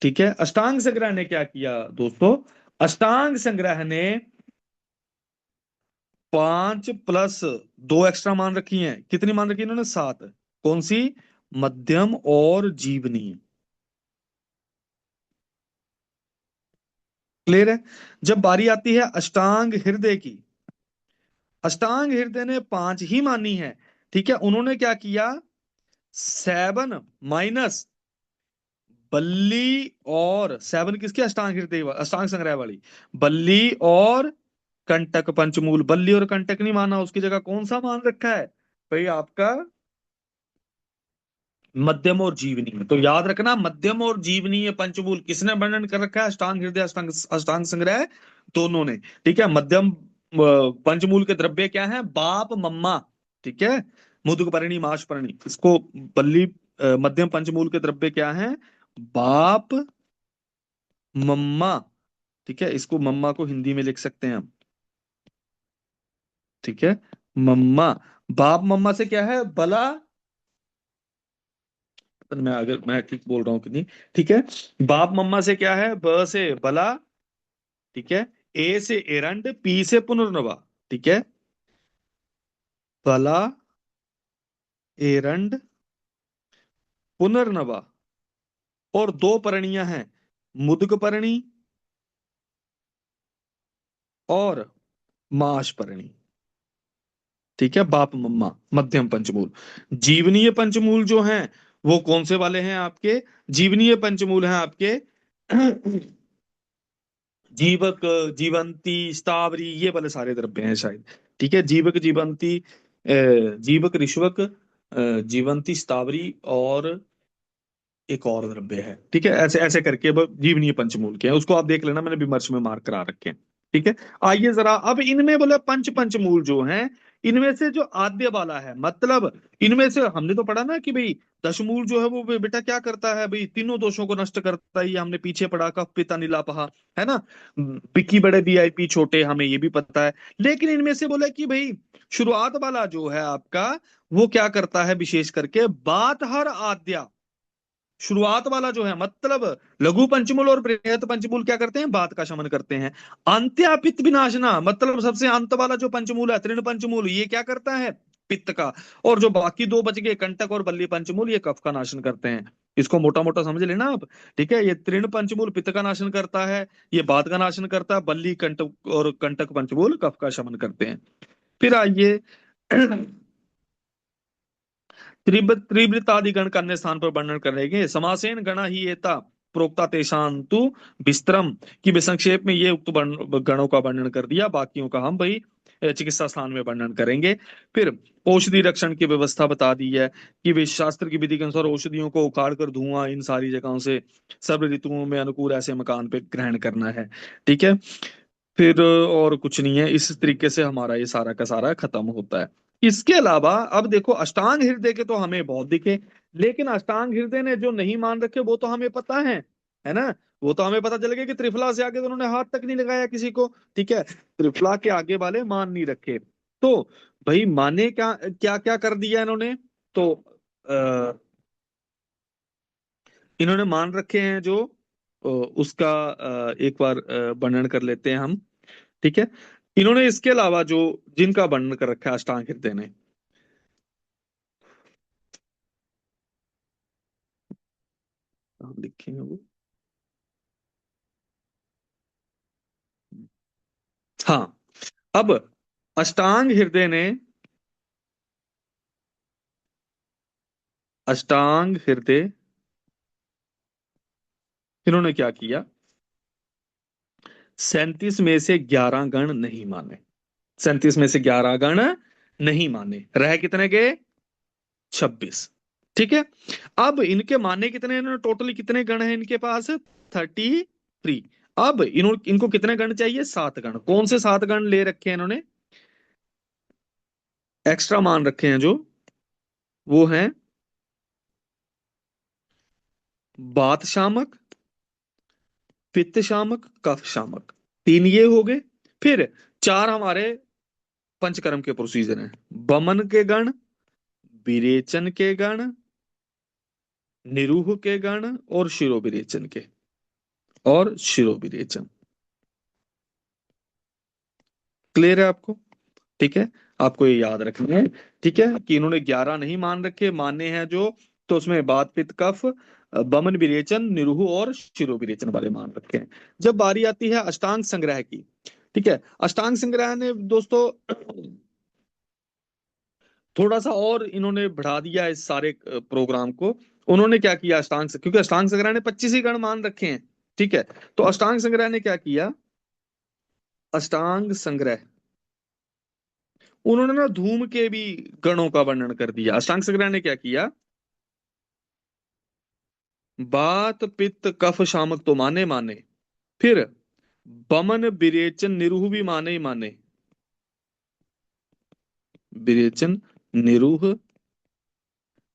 ठीक है, अष्टांग संग्रह ने क्या किया दोस्तों, अष्टांग संग्रह ने 5 + 2 एक्स्ट्रा मान रखी हैं, कितनी मान रखी है इन्होंने, 7। कौन सी, मध्यम और जीवनी। क्लियर है। जब बारी आती है अष्टांग हृदय की, अष्टांग हृदय ने 5 ही मानी है। ठीक है, उन्होंने क्या किया, 7 - बल्ली, और 7 किसकी, अष्टांग हृदय अष्टांग संग्रह वाली, बल्ली और कंटक पंचमूल। बल्ली और कंटक नहीं माना, उसकी जगह कौन सा मान रखा है भाई आपका, मध्यम और जीवनी में। तो याद रखना, मध्यम और जीवनीय पंचमूल किसने वर्णन कर रखा है, अष्टांग हृदय, अष्टांग अष्टांग संग्रह दोनों ने। ठीक है, मध्यम पंचमूल के द्रव्य क्या है, बाप मम्मा। ठीक है, मुदुक परणी माश परणी, इसको बल्ली मध्यम पंचमूल के द्रव्य क्या है, बाप मम्मा। ठीक है, इसको मम्मा को हिंदी में लिख सकते हैं हम। ठीक है, मम्मा, बाप मम्मा से क्या है, बला, मैं अगर मैं ठीक बोल रहा हूँ कि नहीं, ठीक है, बाप मम्मा से क्या है, ब से बला, ठीक है, ए से एरंड, पी से पुनर्नवा। ठीक है, बला, एरंड, पुनर्नवा, और 2 परिणियां हैं, मुद्ग परणी और माश परणी। ठीक है, बाप मम्मा मध्यम पंचमूल। जीवनीय पंचमूल जो हैं, वो कौन से वाले हैं आपके, जीवनीय पंचमूल हैं आपके, जीवक, जीवंती, स्थावरी, ये वाले सारे द्रव्य हैं शायद। ठीक है, जीवक, जीवंती, जीवक, ऋष्वक, जीवंती, स्थावरी और एक और द्रव्य है। ठीक है, ऐसे ऐसे करके वो जीवनीय पंचमूल के हैं, उसको आप देख लेना, मैंने विमर्श में मार्क करा रखे हैं। ठीक है, आइए जरा अब इनमें बोले पंच पंचमूल जो हैं, इनमें से जो आद्य वाला है, मतलब इनमें से हमने तो पढ़ा ना कि भाई दशमूल जो है वो बेटा क्या करता है भाई, तीनों दोषों को नष्ट करता है, ये हमने पीछे पढ़ा, कफ पित्त नीलापहा, है ना, बिक्की बड़े वीआईपी छोटे, हमें ये भी पता है। लेकिन इनमें से बोले कि भाई शुरुआत वाला जो है आपका, वो क्या करता है विशेष करके, बात हर आद्या, शुरुआत वाला जो है, मतलब लघु पंचमूल और बृहत पंचमूल क्या करते हैं, बात का शमन करते हैं। अंत्या पित्त विनाशना, मतलब सबसे अंत वाला जो पंचमूल है, तृण पंचमूल, ये क्या करता है, पित्त का। और जो बाकी 2 बच गए, कंटक और बल्ली पंचमूल, ये कफ का नाशन करते हैं। इसको मोटा मोटा समझ लेना आप। ठीक है, ये तृण पंचमूल पित्त का नाशन करता है, ये बात का नाशन करता है, बल्ली कंटक और कंटक पंचमूल कफ का शमन करते हैं। फिर आइए, त्रिवृतादिगण का अन्य स्थान पर वर्णन करेंगे। समासेन गणा ही एता प्रोक्ता तेषांतु विस्तरम, की संक्षेप में ये उक्त गणों का वर्णन कर दिया, बाकियों का हम भाई चिकित्सा स्थान में वर्णन करेंगे। फिर औषधि रक्षण की व्यवस्था बता दी है कि वे शास्त्र की विधि के अनुसार औषधियों को उखाड़ कर धुआं इन सारी जगहों से सब ऋतुओं में अनुकूल ऐसे मकान पे ग्रहण करना है। ठीक है, फिर और कुछ नहीं है, इस तरीके से हमारा ये सारा का सारा खत्म होता है। इसके अलावा अब देखो, अष्टांग हृदय के तो हमें बहुत दिखे, लेकिन अष्टांग हृदय ने जो नहीं मान रखे वो तो हमें पता है ना, वो तो हमें पता चल गया कि त्रिफला से आगे तो उन्होंने हाथ तक नहीं लगाया किसी को। ठीक है, त्रिफला के आगे वाले मान नहीं रखे। तो भाई माने क्या क्या क्या कर दिया इन्होंने, तो इन्होंने मान रखे हैं जो उसका एक बार वर्णन कर लेते हैं हम। ठीक है, इन्होंने इसके अलावा जो जिनका वर्णन कर रखा है अष्टांग हृदय ने, कहाँ लिखे हैं वो? हाँ, अब अष्टांग हृदय ने, अष्टांग हृदय, इन्होंने क्या किया, 37 में से 11 गण नहीं माने। 37 में से 11 गण नहीं माने, रह कितने गए? 26। ठीक है। अब इनके माने कितने हैं? इन्होंने टोटली कितने गण हैं इनके पास? 33। अब इनको कितने गण चाहिए? 7 गण। कौन से 7 गण ले रखे हैं इन्होंने, एक्स्ट्रा मान रखे हैं जो, वो हैं बात शामक, पित्त शामक, कफ शामक। 3 ये हो गए। फिर 4 हमारे पंचकर्म के प्रोसीजर हैं। बमन के गण, विरेचन के गण, निरूह के गण, और शिरोविरेचन के, और शिरोविरेचन। क्लियर है आपको? ठीक है, आपको ये याद रखना है। ठीक है, कि इन्होंने 11 नहीं मान रखे, माने हैं जो, तो उसमें बात पित्त कफ, बमन विरेचन, निरूह और शिरो विरेचन वाले मान रखे हैं। जब बारी आती है अष्टांग संग्रह की, ठीक है, अष्टांग संग्रह ने दोस्तों थोड़ा सा और इन्होंने बढ़ा दिया इस सारे प्रोग्राम को। उन्होंने क्या किया अष्टांग क्योंकि अष्टांग संग्रह ने 25 ही गण मान रखे हैं। ठीक है, तो अष्टांग संग्रह ने क्या किया, अष्टांग संग्रह, उन्होंने ना धूम के भी गणों का वर्णन कर दिया। अष्टांग संग्रह ने क्या किया, बात पित्त कफ शामक तो माने माने, फिर बमन विरेचन निरूह भी माने ही माने, विरेचन, निरूह,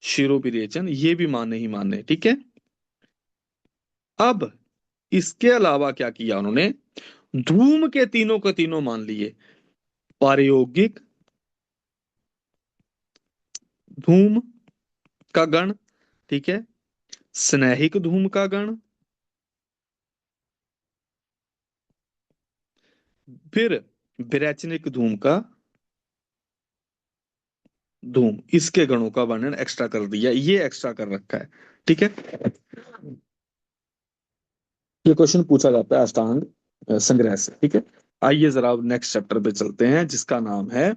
शिरो विरेचन ये भी माने ही माने। ठीक है। अब इसके अलावा क्या किया उन्होंने, धूम के तीनों के तीनों मान लिए। पारयोगिक धूम का गण, ठीक है, स्नेहिक धूम का गण, फिर विरेचनिक धूम का धूम, इसके गणों का वर्णन एक्स्ट्रा कर दिया, ये एक्स्ट्रा कर रखा है। ठीक है, ये क्वेश्चन पूछा जाता है अष्टांग संग्रह से। ठीक है, आइए जरा नेक्स्ट चैप्टर पे चलते हैं जिसका नाम है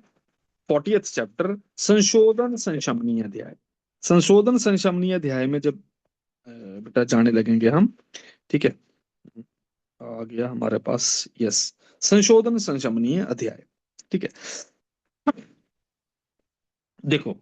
40th चैप्टर, संशोधन संशमनीय अध्याय। संशोधन संशमनीय अध्याय में जब बेटा जाने लगेंगे हम, ठीक है, आ गया हमारे पास, यस, संशोधन संशमनीय अध्याय। ठीक है, देखो,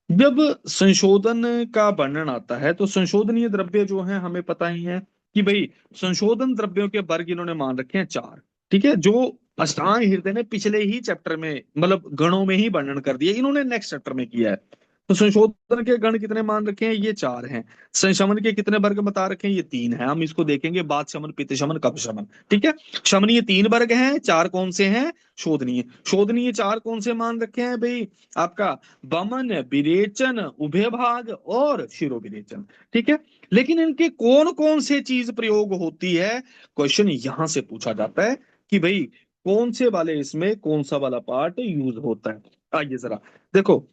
जब संशोधन का वर्णन आता है तो संशोधनीय द्रव्य जो है हमें पता ही है कि भाई संशोधन द्रव्यों के वर्ग इन्होंने मान रखे हैं 4। ठीक है, जो अष्टांग हृदय ने पिछले ही चैप्टर में मतलब गणों में ही वर्णन कर दिया, इन्होंने नेक्स्ट चैप्टर में किया है। तो संशोधन के गण कितने मान रखे हैं? ये 4 हैं। संशमन के कितने वर्ग बता रखे हैं? ये 3 हैं। हम इसको देखेंगे, बात शमन, पित्त शमन, कफ शमन। ठीक है, शमनीय 3 वर्ग हैं, 4 कौन से हैं? शोधनीय। शोधनीय 4 कौन से मान रखे हैं भाई? आपका बमन, विरेचन, उभय भाग और शिरो विरेचन। ठीक है, लेकिन इनके कौन कौन से चीज प्रयोग होती है, क्वेश्चन यहां से पूछा जाता है कि भाई कौन से वाले इसमें कौन सा वाला पार्ट यूज होता है। आइए जरा देखो,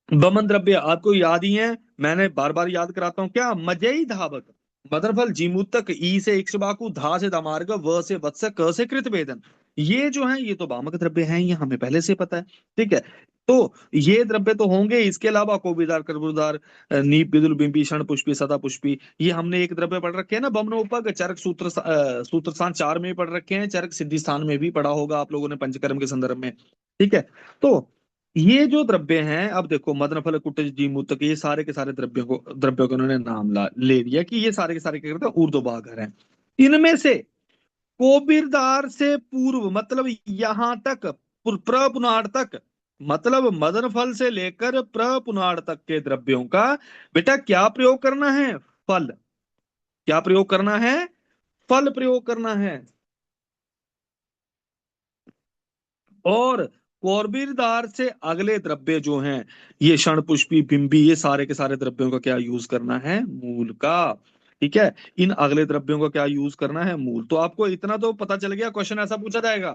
बमन द्रव्य आपको याद ही है, मैंने बार बार याद कराता हूं, क्या? मजई धावक, मदरफल जीमूतक, ई से इक्ष्वाकु, धा से दामार्ग, व से वत्स, क से कृतवेदन। ये जो है ये तो वामक द्रव्य हैं, ये हमें पहले से पता है। ठीक है, तो ये द्रव्य तो होंगे, इसके अलावा कोबीदार, कर्बूदार, नीप, बिदुल, बिंबीषण, पुष्पी, सदा पुष्पी, ये हमने एक द्रव्य पढ़ रखे हैं ना, बमनोपग, चरक, सूत्र स्थान 4 में भी पढ़ रखे हैं, चरक सिद्धि स्थान में भी पढ़ा होगा आप लोगों ने पंचकर्म के संदर्भ में। ठीक है, तो ये जो द्रव्य हैं, अब देखो मदन फल, कुटज, जीमूतक, ये सारे के सारे द्रव्यों को उन्होंने नाम ले दिया कि ये सारे के सारे क्या करते हैं? ऊर्ध्वभाग हैं। इनमें से कोबिरदार से पूर्व मतलब यहां तक, प्रपुनाड़ तक, मतलब मदन फल से लेकर प्रपुनाड़ तक के द्रव्यों का बेटा क्या प्रयोग करना है? फल। क्या प्रयोग करना है? फल प्रयोग करना है। और कौरवीरदार से अगले द्रव्य जो हैं, ये क्षण पुष्पी, बिंबी, ये सारे के सारे द्रव्यों का क्या यूज करना है? मूल का। ठीक है, इन अगले द्रव्यों का क्या यूज करना है? मूल। तो आपको इतना तो पता चल गया, क्वेश्चन ऐसा पूछा जाएगा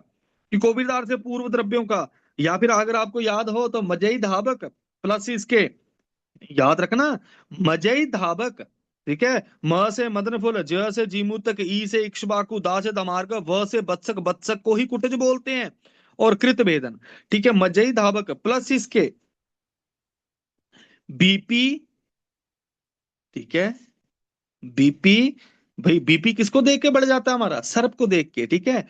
कि कौरवीरदार से पूर्व द्रव्यों का, या फिर अगर आपको याद हो तो मजई धावक प्लस इसके, याद रखना, मजई धावक ठीक है। म से मदन फुल, ज से जीमू तक, ई से इक्ष्वाकु, दा से दमार्ग, व से बत्सक, बत्सक को ही कुटज बोलते हैं। और कृत भेदन, ठीक है, मजई धावक प्लस इसके बीपी, ठीक है, बीपी, भाई बीपी किसको देख के बढ़ जाता है हमारा, सर्प को देख के, ठीक है।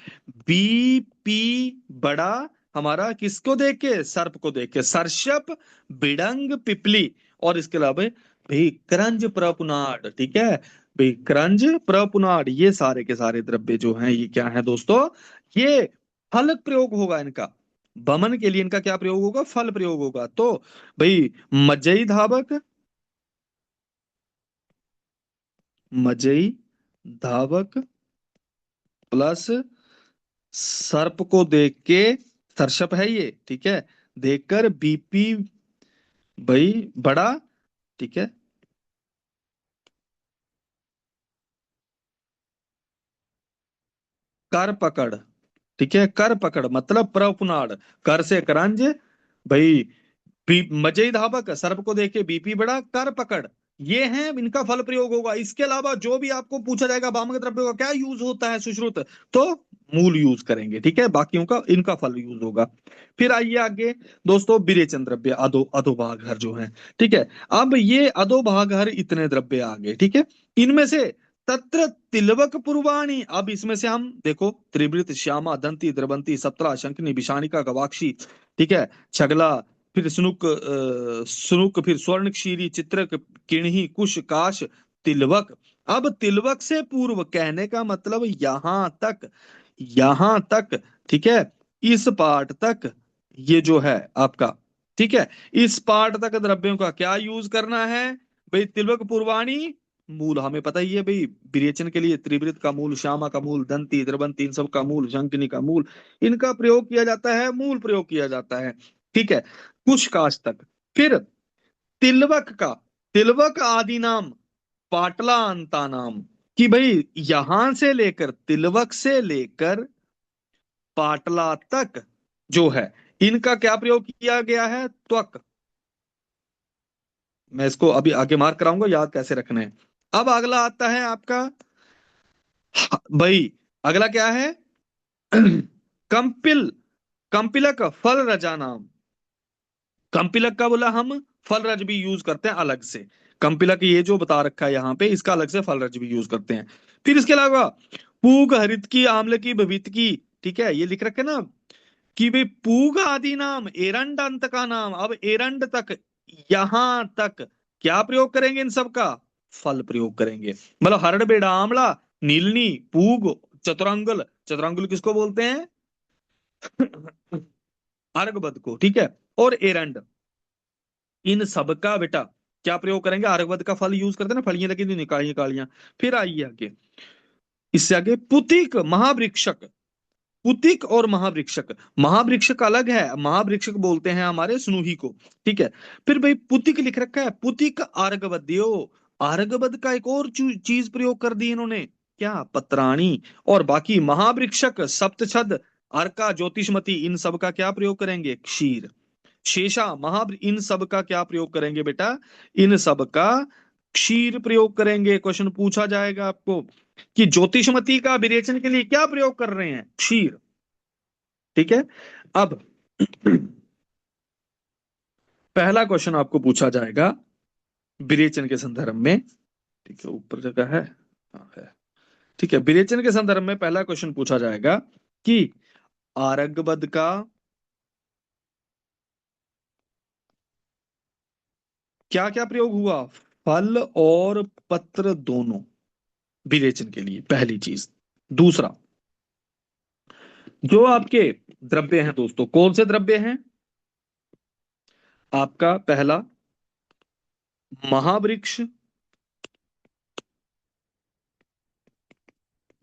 बीपी बड़ा हमारा किसको देख के, सर्प को देख के, सरसप, बिडंग, पिपली। और इसके अलावा भाई क्रंज प्रपुनाड, ठीक है, भाई क्रंज प्रपुनाड, ये सारे के सारे द्रव्य जो हैं ये क्या है दोस्तों, ये फल प्रयोग होगा इनका। बमन के लिए इनका क्या प्रयोग होगा, फल प्रयोग होगा। तो भाई मज्जई धावक, मजई धावक प्लस सर्प को देख के, सर्षप है ये, ठीक है, देखकर बीपी भाई बड़ा, ठीक है, कर पकड़, ठीक है, कर पकड़ मतलब प्रपुनाड़, कर से करंज, भाई मजई धावक, सर्प को देख के बीपी बड़ा, कर पकड़, ये है इनका फल प्रयोग होगा। इसके अलावा जो भी आपको पूछा जाएगा वामक द्रव्य का क्या यूज होता है सुश्रुत, तो मूल यूज करेंगे, ठीक है, बाकियों का इनका फल यूज होगा। फिर आइए आगे दोस्तों, विरेचन द्रव्य अधोभाग जो है, ठीक है। अब ये अधोभाग इतने द्रव्य आ गए, ठीक है। इनमें से तत्र तिलवक पूर्वाणी, अब इसमें से हम देखो त्रिवृत, श्यामा, दंती, द्रवंती, सप्तरा, शंखनी, विषाणिका, गवाक्षी, ठीक है, छगला, फिर सुनुक, सुनुक, फिर स्वर्ण क्षीरी, चित्रक, किणही, कुश, काश, तिलवक। अब तिलवक से पूर्व कहने का मतलब यहां तक, यहां तक, ठीक है, इस पार्ट तक, ये जो है आपका, ठीक है, इस पार्ट तक द्रव्यों का क्या यूज करना है भाई, तिलवक पूर्वाणी, मूल हमें पता ही है भाई, विरेचन के लिए त्रिवृत का मूल, श्यामा का मूल, दंती, द्रवंती, इन सब का मूल, शंखनी का मूल, इनका प्रयोग किया जाता है, मूल प्रयोग किया जाता है, ठीक है, कुछ काश तक। फिर तिलवक का, तिलवक आदि नाम पाटला अंता नाम, कि भाई यहां से लेकर, तिलवक से लेकर पाटला तक जो है, इनका क्या प्रयोग किया गया है, त्वक। मैं इसको अभी आगे मार्क कराऊंगा, याद कैसे रखना है। अब अगला आता है आपका, भाई अगला क्या है, कंपिल, कंपिलक फल रजा नाम। कंपिलक का बोला हम फल रज भी यूज करते हैं अलग से, कंपिलक ये जो बता रखा है यहाँ पे, इसका अलग से फल रज भी यूज करते हैं। फिर इसके अलावा पूग, हरित की, आम्ल की, भवित की, ठीक है, ये लिख रखे ना, कि भाई पूग आदि नाम एरंड अंत का नाम, अब एरंड तक, यहां तक क्या प्रयोग करेंगे इन सब का, फल प्रयोग करेंगे। मतलब हरड़, बेड़ा, आमला, नीलनी, पूग, चतुरंगल, चतुरंगल किसको बोलते हैं, अर्घबद को, ठीक है, और एरंड, इन सब का बेटा क्या प्रयोग करेंगे, अर्घवद का फल यूज करते हैं ना, फलियां लगी थी निकालियां कालियां। फिर आइए आगे, इससे आगे पुतिक, महावृक्षक, पुतिक और महावृक्षक, महावृक्षक अलग है, महावृक्षक बोलते हैं हमारे स्नूही को, ठीक है। फिर भाई पुतिक लिख रखा है, पुतिक अर्घवद्यो, अर्घवद का एक और चीज प्रयोग कर दी इन्होंने, क्या, पत्राणी। और बाकी महावृक्षक, सप्तछद, अर्का, ज्योतिषमती, इन सब का क्या प्रयोग करेंगे, क्षीर, शेषा, महावृ, इन सब का क्या प्रयोग करेंगे बेटा, इन सब का क्षीर प्रयोग करेंगे। क्वेश्चन पूछा जाएगा आपको कि ज्योतिषमती का विरेचन के लिए क्या प्रयोग कर रहे हैं, क्षीर, ठीक है। अब पहला क्वेश्चन आपको पूछा जाएगा विरेचन के संदर्भ में, ठीक है, ऊपर जगह है, हाँ है, ठीक है, विरेचन के संदर्भ में पहला क्वेश्चन पूछा जाएगा कि आरगबद का क्या क्या प्रयोग हुआ, फल और पत्र दोनों, विरेचन के लिए, पहली चीज। दूसरा, जो आपके द्रव्य हैं दोस्तों, कौन से द्रव्य हैं, आपका पहला महावृक्ष,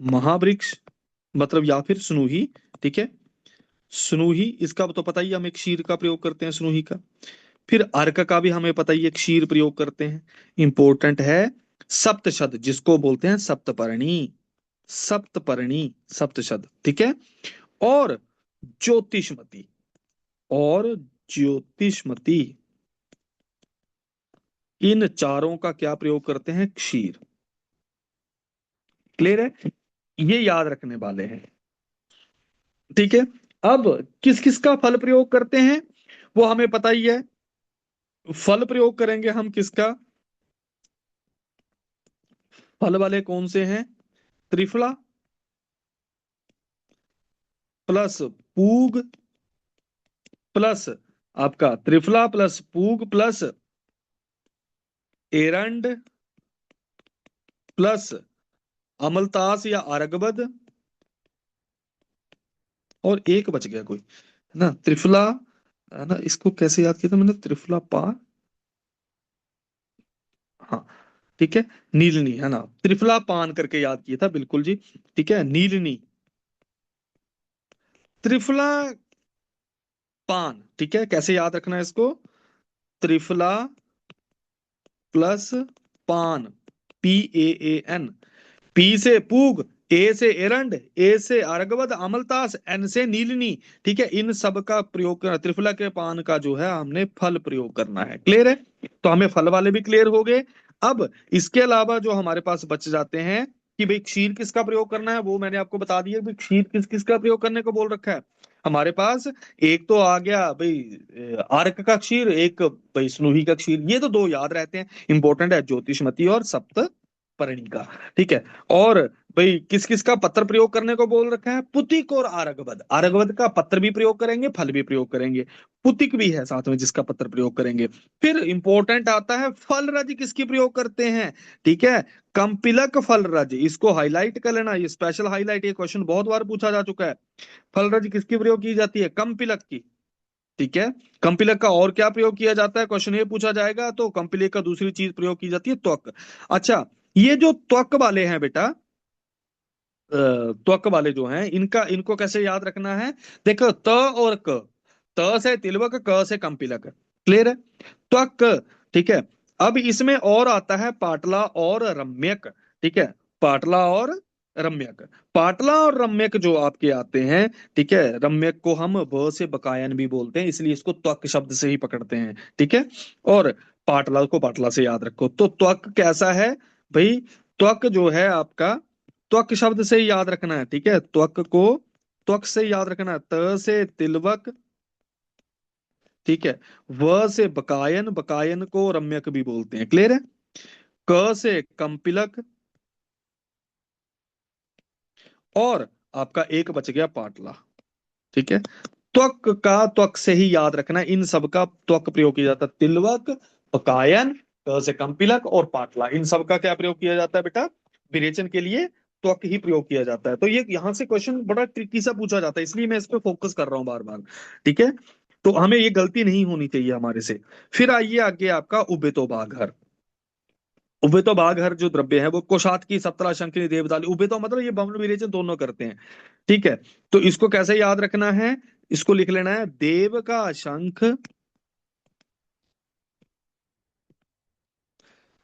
महावृक्ष मतलब या फिर स्नूही, ठीक है, स्नूही, इसका तो पता ही है, हमें क्षीर का प्रयोग करते हैं स्नूही का। फिर अर्क का भी हमें पता ही है, क्षीर प्रयोग करते हैं। इंपॉर्टेंट है सप्तशद, जिसको बोलते हैं सप्तपर्णी, सप्तपर्णी, सप्तशद, ठीक है। और ज्योतिषमती, और ज्योतिषमती, इन चारों का क्या प्रयोग करते हैं? क्षीर। क्लियर है? ये याद रखने वाले हैं। ठीक है। अब किस किस का फल प्रयोग करते हैं वो हमें पता ही है। फल प्रयोग करेंगे हम किसका? फल वाले कौन से हैं? त्रिफला प्लस पूग प्लस आपका त्रिफला प्लस पूग प्लस एरंड प्लस अमलतास या आरगबद, और एक बच गया कोई, है ना, त्रिफला, है ना। इसको कैसे याद किया था मैंने? त्रिफला पा, हाँ, ठीक है, नीलनी, है ना, त्रिफला पान करके याद किया था, बिल्कुल जी। ठीक है, नीलनी, त्रिफला पान। ठीक है, कैसे याद रखना है इसको? त्रिफला प्लस पान, PAAN, पी से पूग, ए से एरंड, ए से अर्गवद अमलतास, एन से नीलनी। ठीक है, इन सब का प्रयोग करना, त्रिफला के पान का जो है हमने फल प्रयोग करना है। क्लियर है? तो हमें फल वाले भी क्लियर हो गए। अब इसके अलावा जो हमारे पास बच जाते हैं कि भाई क्षीर किसका प्रयोग करना है, वो मैंने आपको बता दिया। भाई क्षीर किस किस का प्रयोग करने को बोल रखा है हमारे पास। एक तो आ गया भाई अर्क का क्षीर, एक भाई स्नूही का क्षीर। ये तो दो याद रहते हैं, इंपॉर्टेंट है, ज्योतिषमती और सप्त पर्णिका। ठीक है। और भाई किस किस का पत्र प्रयोग करने को बोल रखा है? पुतिक और आरगवद। आरगवद का पत्र भी प्रयोग करेंगे, फल भी प्रयोग करेंगे। पुतिक भी है साथ में जिसका पत्र प्रयोग करेंगे। फिर इंपॉर्टेंट आता है फल रज किसकी प्रयोग करते हैं? ठीक है, कंपिलक फल रज, इसको हाईलाइट कर लेना, ये स्पेशल हाईलाइट, ये क्वेश्चन बहुत बार पूछा जा चुका है। फल रज किसकी प्रयोग की जाती है? कंपिलक की। ठीक है, कंपिलक का और क्या प्रयोग किया जाता है, क्वेश्चन ये पूछा जाएगा। तो कंपिलक का दूसरी चीज प्रयोग की जाती है त्वक। अच्छा, ये जो त्वक वाले हैं बेटा, त्वक वाले जो हैं, इनका इनको कैसे याद रखना है? देखो, त और क, त से तिलवक, क से कंपिलक। क्लियर है? त्वक। ठीक है। अब इसमें और आता है पाटला और रम्यक। ठीक है, पाटला और रम्यक। पाटला और रम्यक जो आपके आते हैं, ठीक है, रम्यक को हम ब से बकायन भी बोलते हैं, इसलिए इसको त्वक शब्द से ही पकड़ते हैं। ठीक है। और पाटला को पाटला से याद रखो। तो त्वक कैसा है भाई? त्वक जो है आपका, त्वक शब्द से ही याद रखना है। ठीक है, त्वक को त्वक से ही याद रखना है। त से तिलवक, ठीक है, व से बकायन, बकायन को रम्यक भी बोलते हैं। क्लियर है? क से कंपिलक, और आपका एक बच गया पाटला। ठीक है, त्वक का त्वक से ही याद रखना है, इन सब का त्वक प्रयोग किया जाता है। तिलवक, बकायन, क से कंपिलक और पाटला, इन सब का क्या प्रयोग किया जाता है बेटा? विरेचन के लिए त्वक ही प्रयोग किया जाता है। तो ये यहां से क्वेश्चन बड़ा ट्रिकी सा पूछा जाता है, इसलिए मैं इस पे फोकस कर रहा हूं बार बार। ठीक है, तो हमें ये गलती नहीं होनी चाहिए हमारे से। फिर आइए आगे, आपका उबेतो बाघर। उबेतो बाघर जो द्रव्य है वो कोशात की, सप्तला, शंखिनी, देवदाली। उबेतो मतलब ये बमन विरेचन दोनों करते हैं। ठीक है, तो इसको कैसे याद रखना है? इसको लिख लेना है, देव का शंख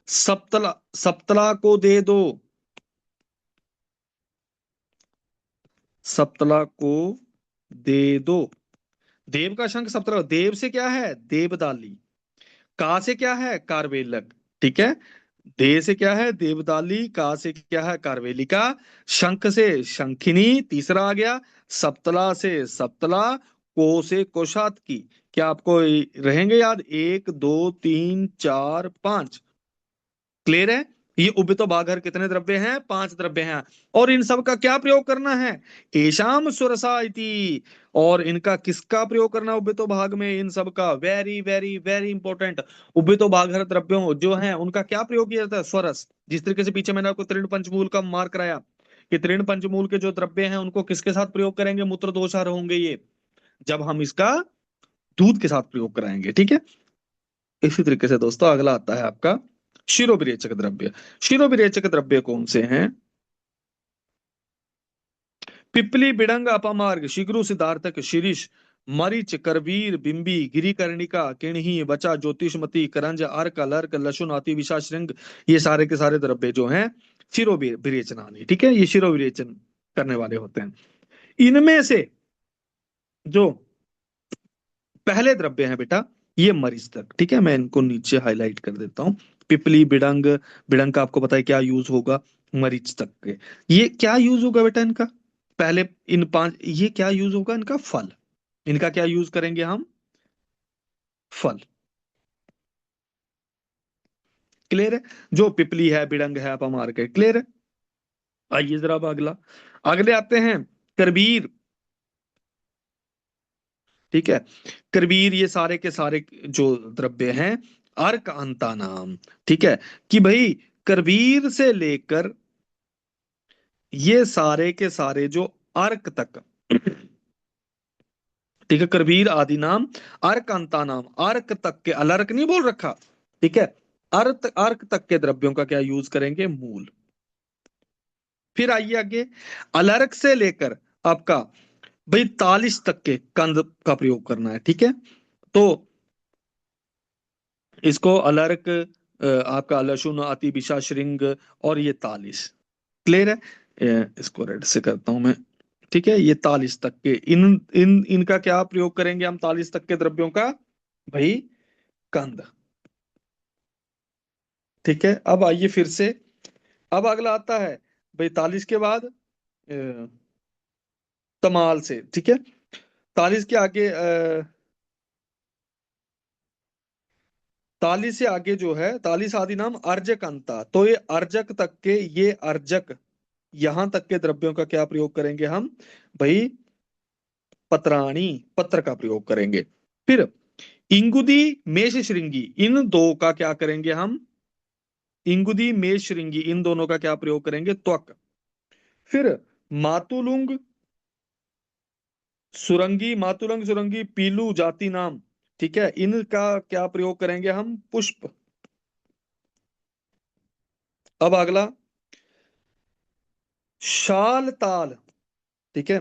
सप्तला, सप्तला को दे दो, सप्तला को दे दो। देव का शंख सप्तला, देव से क्या है? देवदाली। का से क्या है? कारवेलक। ठीक है, दे से क्या है? देवदाली। का से क्या है? कारवेलिका। शंख से शंखिनी, तीसरा आ गया। सप्तला से सप्तला। को से कोशात की। क्या आपको रहेंगे याद? एक, दो, तीन, चार, पांच। क्लियर है? ये उबितो बाघर कितने द्रव्य हैं? पांच द्रव्य हैं। और इन सब का क्या प्रयोग करना है? एशाम सुरसा इति। और इनका किसका प्रयोग करना है उबितो भाग में? इन सब का, वेरी वेरी वेरी इंपॉर्टेंट। उबितो बाघर द्रव्यों जो हैं उनका क्या प्रयोग किया जाता है? स्वरस। जिस तरीके से पीछे मैंने आपको तृण पंचमूल का मार्क कराया कि तृण पंचमूल के जो द्रव्य हैं उनको किसके साथ प्रयोग करेंगे? मूत्र दोषार होंगे ये, जब हम इसका दूध के साथ प्रयोग कराएंगे। ठीक है, इसी तरीके से दोस्तों अगला आता है आपका शिरोविरेचक द्रव्य। शिरोविरेचक द्रव्य कौन से हैं? पिपली, बिड़ंग, अपामार्ग, शिग्रु, सिद्धार्थक, शीरिष, मरीच, करवीर, बिंबी, गिरिकर्णिका, किणही, वचा, ज्योतिषमती, करंज, अर्क, लर्क, लशुन, अति विशा, श्रृंग, ये सारे के सारे द्रव्य जो हैं शिरोविरेचनानी। ठीक है, ये शिरोविरेचन करने वाले होते हैं। इनमें से जो पहले द्रव्य हैं बेटा, ये मरीच तक। ठीक है, मैं इनको नीचे हाईलाइट कर देता हूँ। पिपली, बिडंग, बिडंग का आपको पता है क्या यूज होगा, मरीच तक के। ये क्या यूज होगा बेटा इनका, पहले इन पांच, ये क्या यूज होगा इनका, फल। इनका क्या यूज करेंगे हम, फल। क्लियर है, जो पिपली है, बिडंग है, अपामार्क है, क्लियर है। आइए जरा अब अगला, अगले आते हैं, करबीर। ठीक है, करबीर, ये सारे के सारे जो द्रव्य हैं, अर्क अंता नाम। ठीक है, कि भाई करबीर से लेकर ये सारे के सारे जो अर्क तक, ठीक है, करबीर आदि नाम, अर्क अंता नाम, अर्क तक के, अलर्क नहीं बोल रखा। ठीक है, अर्क अर्क तक के द्रव्यों का क्या यूज करेंगे, मूल। फिर आइए आगे, अलर्क से लेकर आपका भाई 43 तक के कंद का प्रयोग करना है। ठीक है, तो इसको अलर्क, आपका लशुन, अति विषा, श्रृंग, और ये 43। क्लियर है, इसको रेड से करता हूं मैं। ठीक है, ये 43 तक के, इन इन इनका क्या प्रयोग करेंगे हम, 43 तक के द्रव्यों का, भाई कंद। ठीक है, अब आइए फिर से, अब अगला आता है, भाई 43 के बाद तमाल से। ठीक है, 43 के आगे, 43 से आगे जो है, 43 आदि नाम अर्जक अंता, तो ये अर्जक तक के, ये अर्जक, यहां तक के द्रव्यों का क्या प्रयोग करेंगे हम, भाई पत्राणी, पत्र का प्रयोग करेंगे। फिर इंगुदी, मेष श्रृंगी, इन दो का क्या करेंगे हम, इंगुदी, मेष श्रृंगी, इन दोनों का क्या प्रयोग करेंगे, त्वक। फिर मातुलुंग, सुरंगी, मातुलंग, सुरंगी, पीलू जाति नाम। ठीक है, इनका क्या प्रयोग करेंगे हम, पुष्प। अब अगला, शाल ताल। ठीक है,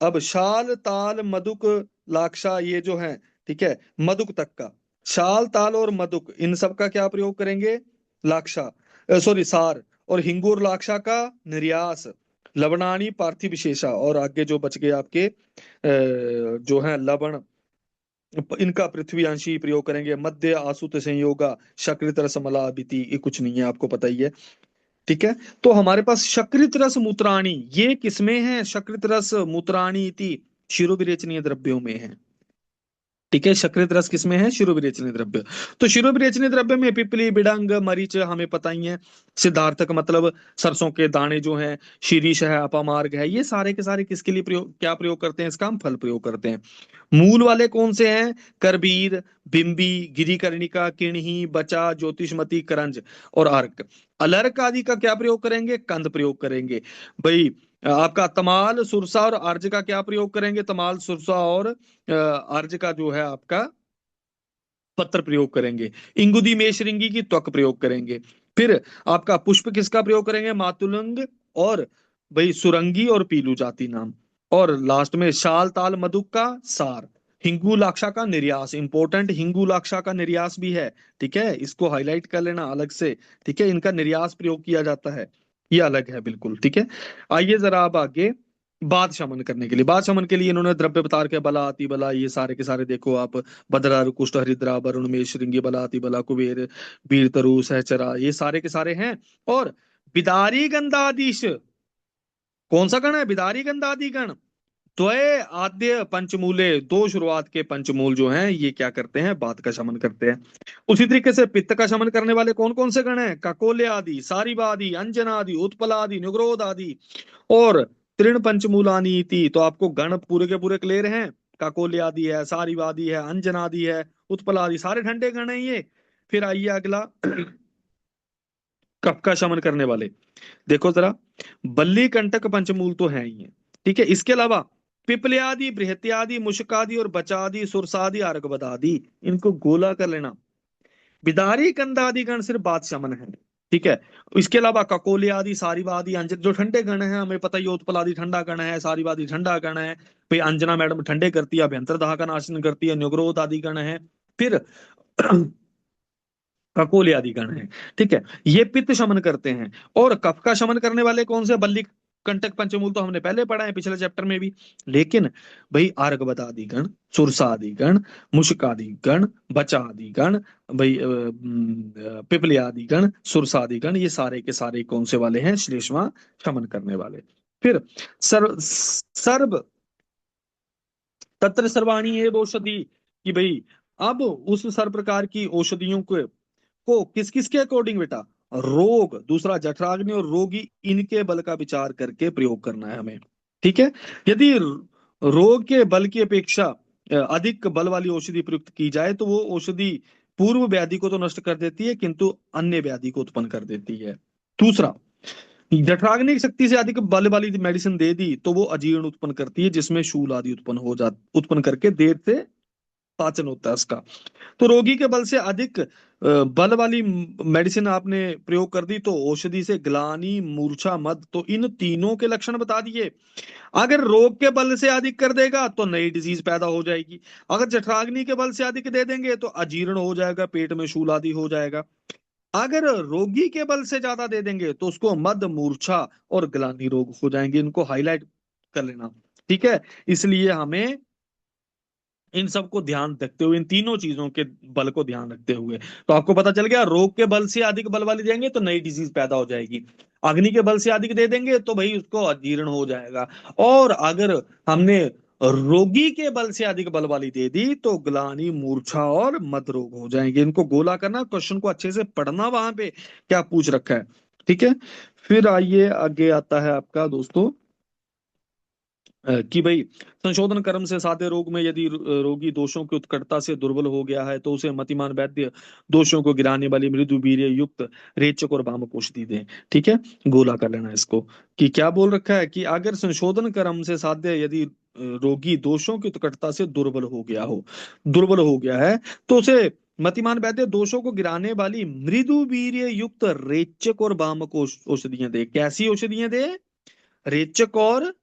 अब शाल ताल मधुक, लाक्षा, ये जो है, ठीक है, मधुक तक का, शाल ताल और मधुक, इन सब का क्या प्रयोग करेंगे, लाक्षा, सॉरी सार, और हिंगूर लाक्षा का निर्यास, लवणानी पार्थिव विशेषा, और आगे जो बच गए आपके जो है लवण, इनका पृथ्वी अंशी प्रयोग करेंगे, मध्य आसुत संयोगा, शकृत रस मला बीती, ये कुछ नहीं है, आपको पता ही है। ठीक है, तो हमारे पास शकृत रस मूत्राणी, ये किसमें है, शकृत रस मूत्राणी इति शिरोविरेचनीय द्रव्यों में है। ठीक है, शकृत रस किसमें है, शिरोविरेचनीय द्रव्य। तो शिरोविरेचनीय द्रव्य में पिपली, बिडंग, मरीच हमें पता ही है, सिद्धार्थक मतलब सरसों के दाने जो हैं, शीरीष है, अपामार्ग है, ये सारे के सारे किसके लिए प्रयोग, क्या प्रयोग करते हैं, इसका हम फल प्रयोग करते हैं। मूल वाले कौन से हैं, करबीर, बिंबी, गिरिकर्णिका, किणही, बचा, ज्योतिषमती, करंज, और अर्क। अलर्क आदि का क्या प्रयोग करेंगे, कंद प्रयोग करेंगे। भाई आपका तमाल, सुरसा और अर्ज का क्या प्रयोग करेंगे, तमाल, सुरसा और अर्ज का जो है आपका पत्र प्रयोग करेंगे। इंगुदी मेषरिंगी की त्वक प्रयोग करेंगे। फिर आपका पुष्प किसका प्रयोग करेंगे, मातुलंग, और भाई सुरंगी और पीलू जाति नाम। और लास्ट में शाल ताल मधुक का सार, हिंगू लाक्षा का निर्यास, इंपॉर्टेंट, हिंगू लाक्षा का निर्यास भी है। ठीक है, इसको हाईलाइट कर लेना अलग से। ठीक है, इनका निर्यास प्रयोग किया जाता है, ये अलग है बिल्कुल। ठीक है, आइए जरा अब आगे, बात शमन करने के लिए, बात शमन के लिए इन्होंने द्रव्य बता के, बला, अति बला, ये सारे के सारे देखो आप, भद्रा, कुष्ठ, हरिद्रा, वरुण में, श्रृंगी, बला, अति बला, कुबेर, वीर, तरु, सहचरा, ये सारे के सारे हैं। और बिदारी गंधाधीश, कौन सा गण है, बिदारी गंधादि गण, द्वय आद्य पंचमूले, दो शुरुआत के पंचमूल जो हैं, ये क्या करते हैं, बात का शमन करते हैं। उसी तरीके से पित्त का शमन करने वाले कौन कौन से गण हैं, ककोले आदि, सारिबा आदि, अंजन आदि, उत्पल आदि, निग्रोध आदि, और तृण पंचमूलानी इति। तो आपको गण पूरे के पूरे क्लियर हैं, काकोली आदि है, सारीवादी है, अंजन आदि है, उत्पल आदि, सारे ठंडे गण हैं ये। फिर आइए अगला, कफ का शमन करने वाले, देखो जरा, बल्ली कंटक पंचमूल तो है ही है। ठीक है, इसके अलावा पिपल्यादि, बृहत्यादि, मुशकादि और बचादि, सुरसादि, अर्घबदादि, इनको गोला कर लेना। बिदारी कंदादि गण सिर्फ बात शमन है। ठीक है, इसके अलावा ककोले आदि, सारीवादी, अंजन, जो ठंडे गण हैं, हमें पता ही है, उत्पल आदि ठंडा गण है, सारीवादी ठंडा गण है, भाई अंजना मैडम ठंडे करती है, अभ्यंतर दाह का नाशन करती है, न्युग्रोध आदि गण है। फिर ककोले आदि गण है। ठीक है, ये पित्त शमन करते हैं। और कफ का शमन करने वाले कौन से, बल्ली, कंटक पंचमूल तो हमने पहले पढ़ा है पिछले चैप्टर में भी। लेकिन भाई आर्गवदादि गण, सुरसादि गण, मुशकादि गण, बचादि गण, भाई पिपलियादि गण, सुरसादि गण, ये सारे के सारे कौन से वाले हैं? श्लेष्मा शमन करने वाले। फिर सर्व सर्व तत्र सर्वाणी एव औषधि, कि भाई अब उस सर्व प्रकार की औषधियों को किस किस के अकॉर्डिंग बेटा? रोग, दूसरा जठराग्नि और रोगी, इनके बल का विचार करके प्रयोग करना है हमें। ठीक है। यदि रोग के बल की अपेक्षा अधिक बल वाली औषधि प्रयुक्त की जाए तो वो औषधि पूर्व व्याधि को तो नष्ट कर देती है किंतु अन्य व्याधि को उत्पन्न कर देती है। दूसरा, जठराग्नि की शक्ति से अधिक बल वाली मेडिसिन दे दी तो वो अजीर्ण उत्पन्न करती है, जिसमें शूल आदि उत्पन्न करके देर से पाचन होता है उसका। तो रोगी के बल से अधिक बल वाली मेडिसिन आपने प्रयोग कर दी तो औषधि से ग्लानि, मूर्छा, मद, तो इन तीनों के लक्षण बता दिए। अगर रोग के बल से अधिक कर देगा तो नई डिजीज पैदा हो जाएगी। अगर जठराग्नि के बल से अधिक दे देंगे तो अजीर्ण हो जाएगा, पेट में शूल आदि हो जाएगा। अगर रोगी के बल से ज्यादा दे देंगे तो उसको मद, मूर्छा और ग्लानि रोग हो जाएंगे। इनको हाईलाइट कर लेना। ठीक है। इसलिए हमें इन सबको ध्यान रखते हुए, इन तीनों चीजों के बल को ध्यान रखते हुए, तो आपको पता चल गया, रोग के बल से अधिक बल वाली देंगे तो नई डिजीज पैदा हो जाएगी। अग्नि के बल से अधिक दे देंगे तो भाई उसको अजीर्ण हो जाएगा। और अगर हमने रोगी के बल से अधिक बल वाली दे दी तो ग्लानि, मूर्छा और मद रोग हो जाएंगे। इनको गोला करना, क्वेश्चन को अच्छे से पढ़ना, वहां पे क्या पूछ रखा है। ठीक है। फिर आइए आगे आता है आपका दोस्तों कि भाई संशोधन कर्म से साध्य रोग में यदि रोगी दोषों की उत्कटता से दुर्बल हो गया है तो उसे मतिमान वैद्य दोषों को गिराने वाली मृदु वीर्य युक्त रेचक और वामक औषधि दें। ठीक है। गोला कर लेना इसको, कि क्या बोल रखा है कि अगर संशोधन कर्म से साध्य यदि रोगी दोषों की उत्कटता से दुर्बल हो गया है तो उसे मतिमान वैद्य दोषों को गिराने वाली मृदु वीर्य युक्त रेचक और वामक औषधियां दे। कैसी औषधियां दे? रेचक और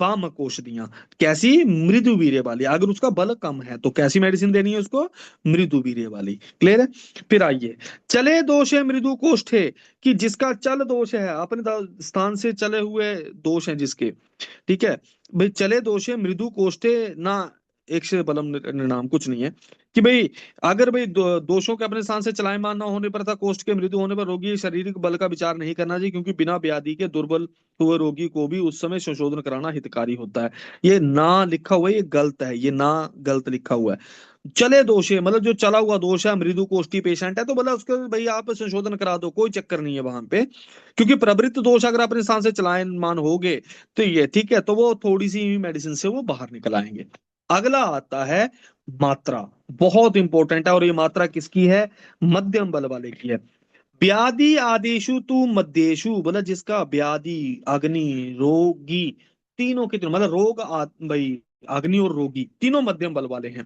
वामक औषधियां। कैसी? मृदु वीर्य वाली। अगर उसका बल कम है तो कैसी मेडिसिन देनी है उसको? मृदु वीर्य वाली। क्लियर है। फिर आइए, चले दोष है मृदु कोष्ठे, कि जिसका चल दोष है, अपने स्थान से चले हुए दोष हैं जिसके। ठीक है। भाई चले दोष है मृदु कोष्ठे ना, एक से बलम निर्णाम, कुछ नहीं है कि भाई अगर भाई दोषों के अपने स्थान से चलायमान न होने पर तथा कोष्ठ के मृदु होने पर रोगी शारीरिक बल का विचार नहीं करना चाहिए, क्योंकि बिना व्याधि के दुर्बल हुए रोगी को भी उस समय संशोधन कराना हितकारी होता है। ये ना लिखा हुआ है, ये गलत है, ये ना गलत लिखा हुआ है। चले दोष है मतलब जो चला हुआ दोष है, मृदु कोष्ठी पेशेंट है तो बोला उसको भाई आप संशोधन करा दो, कोई चक्कर नहीं है वहां पे। क्योंकि प्रवृत्त दोष अगर अपने स्थान से चलायमान हो गए तो ये ठीक है, तो वो थोड़ी सी मेडिसिन से वो बाहर निकल आएंगे। अगला आता है मात्रा, बहुत इंपॉर्टेंट है, और ये मात्रा किसकी है? मध्यम बल वाले की है। व्याधि आदेशु तू मध्येशु, बोला जिसका व्याधि, अग्नि, रोगी, तीनों के तीनों मतलब भाई अग्नि और रोगी तीनों मध्यम बल वाले हैं।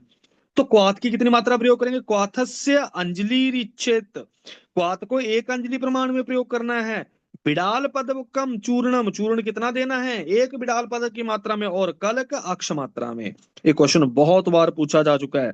तो क्वाथ की कितनी मात्रा प्रयोग करेंगे? क्वाथस्य अंजलि रिच्छेद, क्वाथ को एक अंजलि प्रमाण में प्रयोग करना है। बिडाल पद कम चूर्णम, चूर्ण कितना देना है? एक बिडाल पद की मात्रा में, और कलक अक्ष मात्रा में। ये क्वेश्चन बहुत बार पूछा जा चुका है।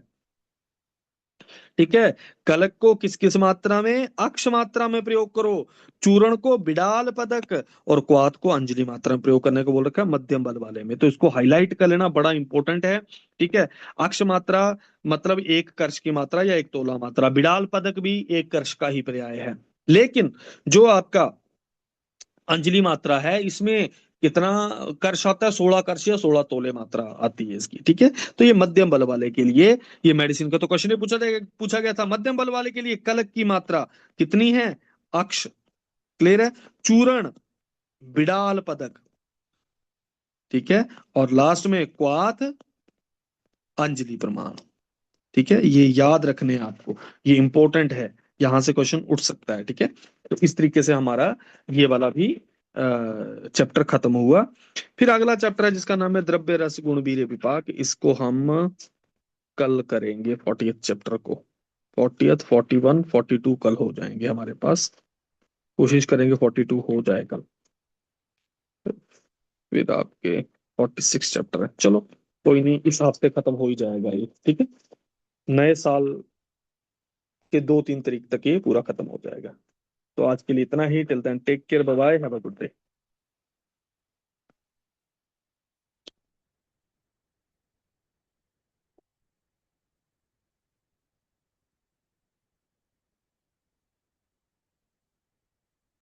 ठीक है। कलक को किस किस मात्रा में? अक्ष मात्रा में प्रयोग करो। चूर्ण को बिडाल पदक और क्वाथ को अंजलि मात्रा में प्रयोग करने को बोल रखा है मध्यम बल वाले में, तो इसको हाईलाइट कर लेना, बड़ा इंपॉर्टेंट है। ठीक है। अक्ष मात्रा मतलब एक कर्ष की मात्रा या एक तोला मात्रा, बिडाल पदक भी एक कर्ष का ही पर्याय है। लेकिन जो आपका अंजलि मात्रा है इसमें कितना कर्ष आता है? 16 कर्ष या 16 तोले मात्रा आती है इसकी। ठीक है। तो ये मध्यम बल वाले के लिए, ये मेडिसिन का तो क्वेश्चन ही पूछा गया था। मध्यम बल वाले के लिए कलक की मात्रा कितनी है? अक्ष। क्लियर है। चूर्ण, बिडाल पदक। ठीक है। और लास्ट में क्वाथ, अंजलि प्रमाण। ठीक है। ये याद रखने हैं आपको, ये इंपॉर्टेंट है, यहां से क्वेश्चन उठ सकता है। ठीक है। तो इस तरीके से हमारा ये वाला भी चैप्टर खत्म हुआ। फिर अगला चैप्टर है जिसका नाम है द्रव्य रस गुण वीर्य विपाक। इसको हम कल करेंगे, 40th चैप्टर को। 40th, 41, 42 कल हो जाएंगे हमारे पास। कोशिश करेंगे 42 हो जाए कल। फिर आपके 46 चैप्टर है। चलो कोई नहीं, इस हफ्ते खत्म हो ही जाएगा ये। ठीक है। नए साल के 2-3 तारीख तक ये पूरा खत्म हो जाएगा। तो आज के लिए इतना ही। Till then take care, bye bye, have a good day.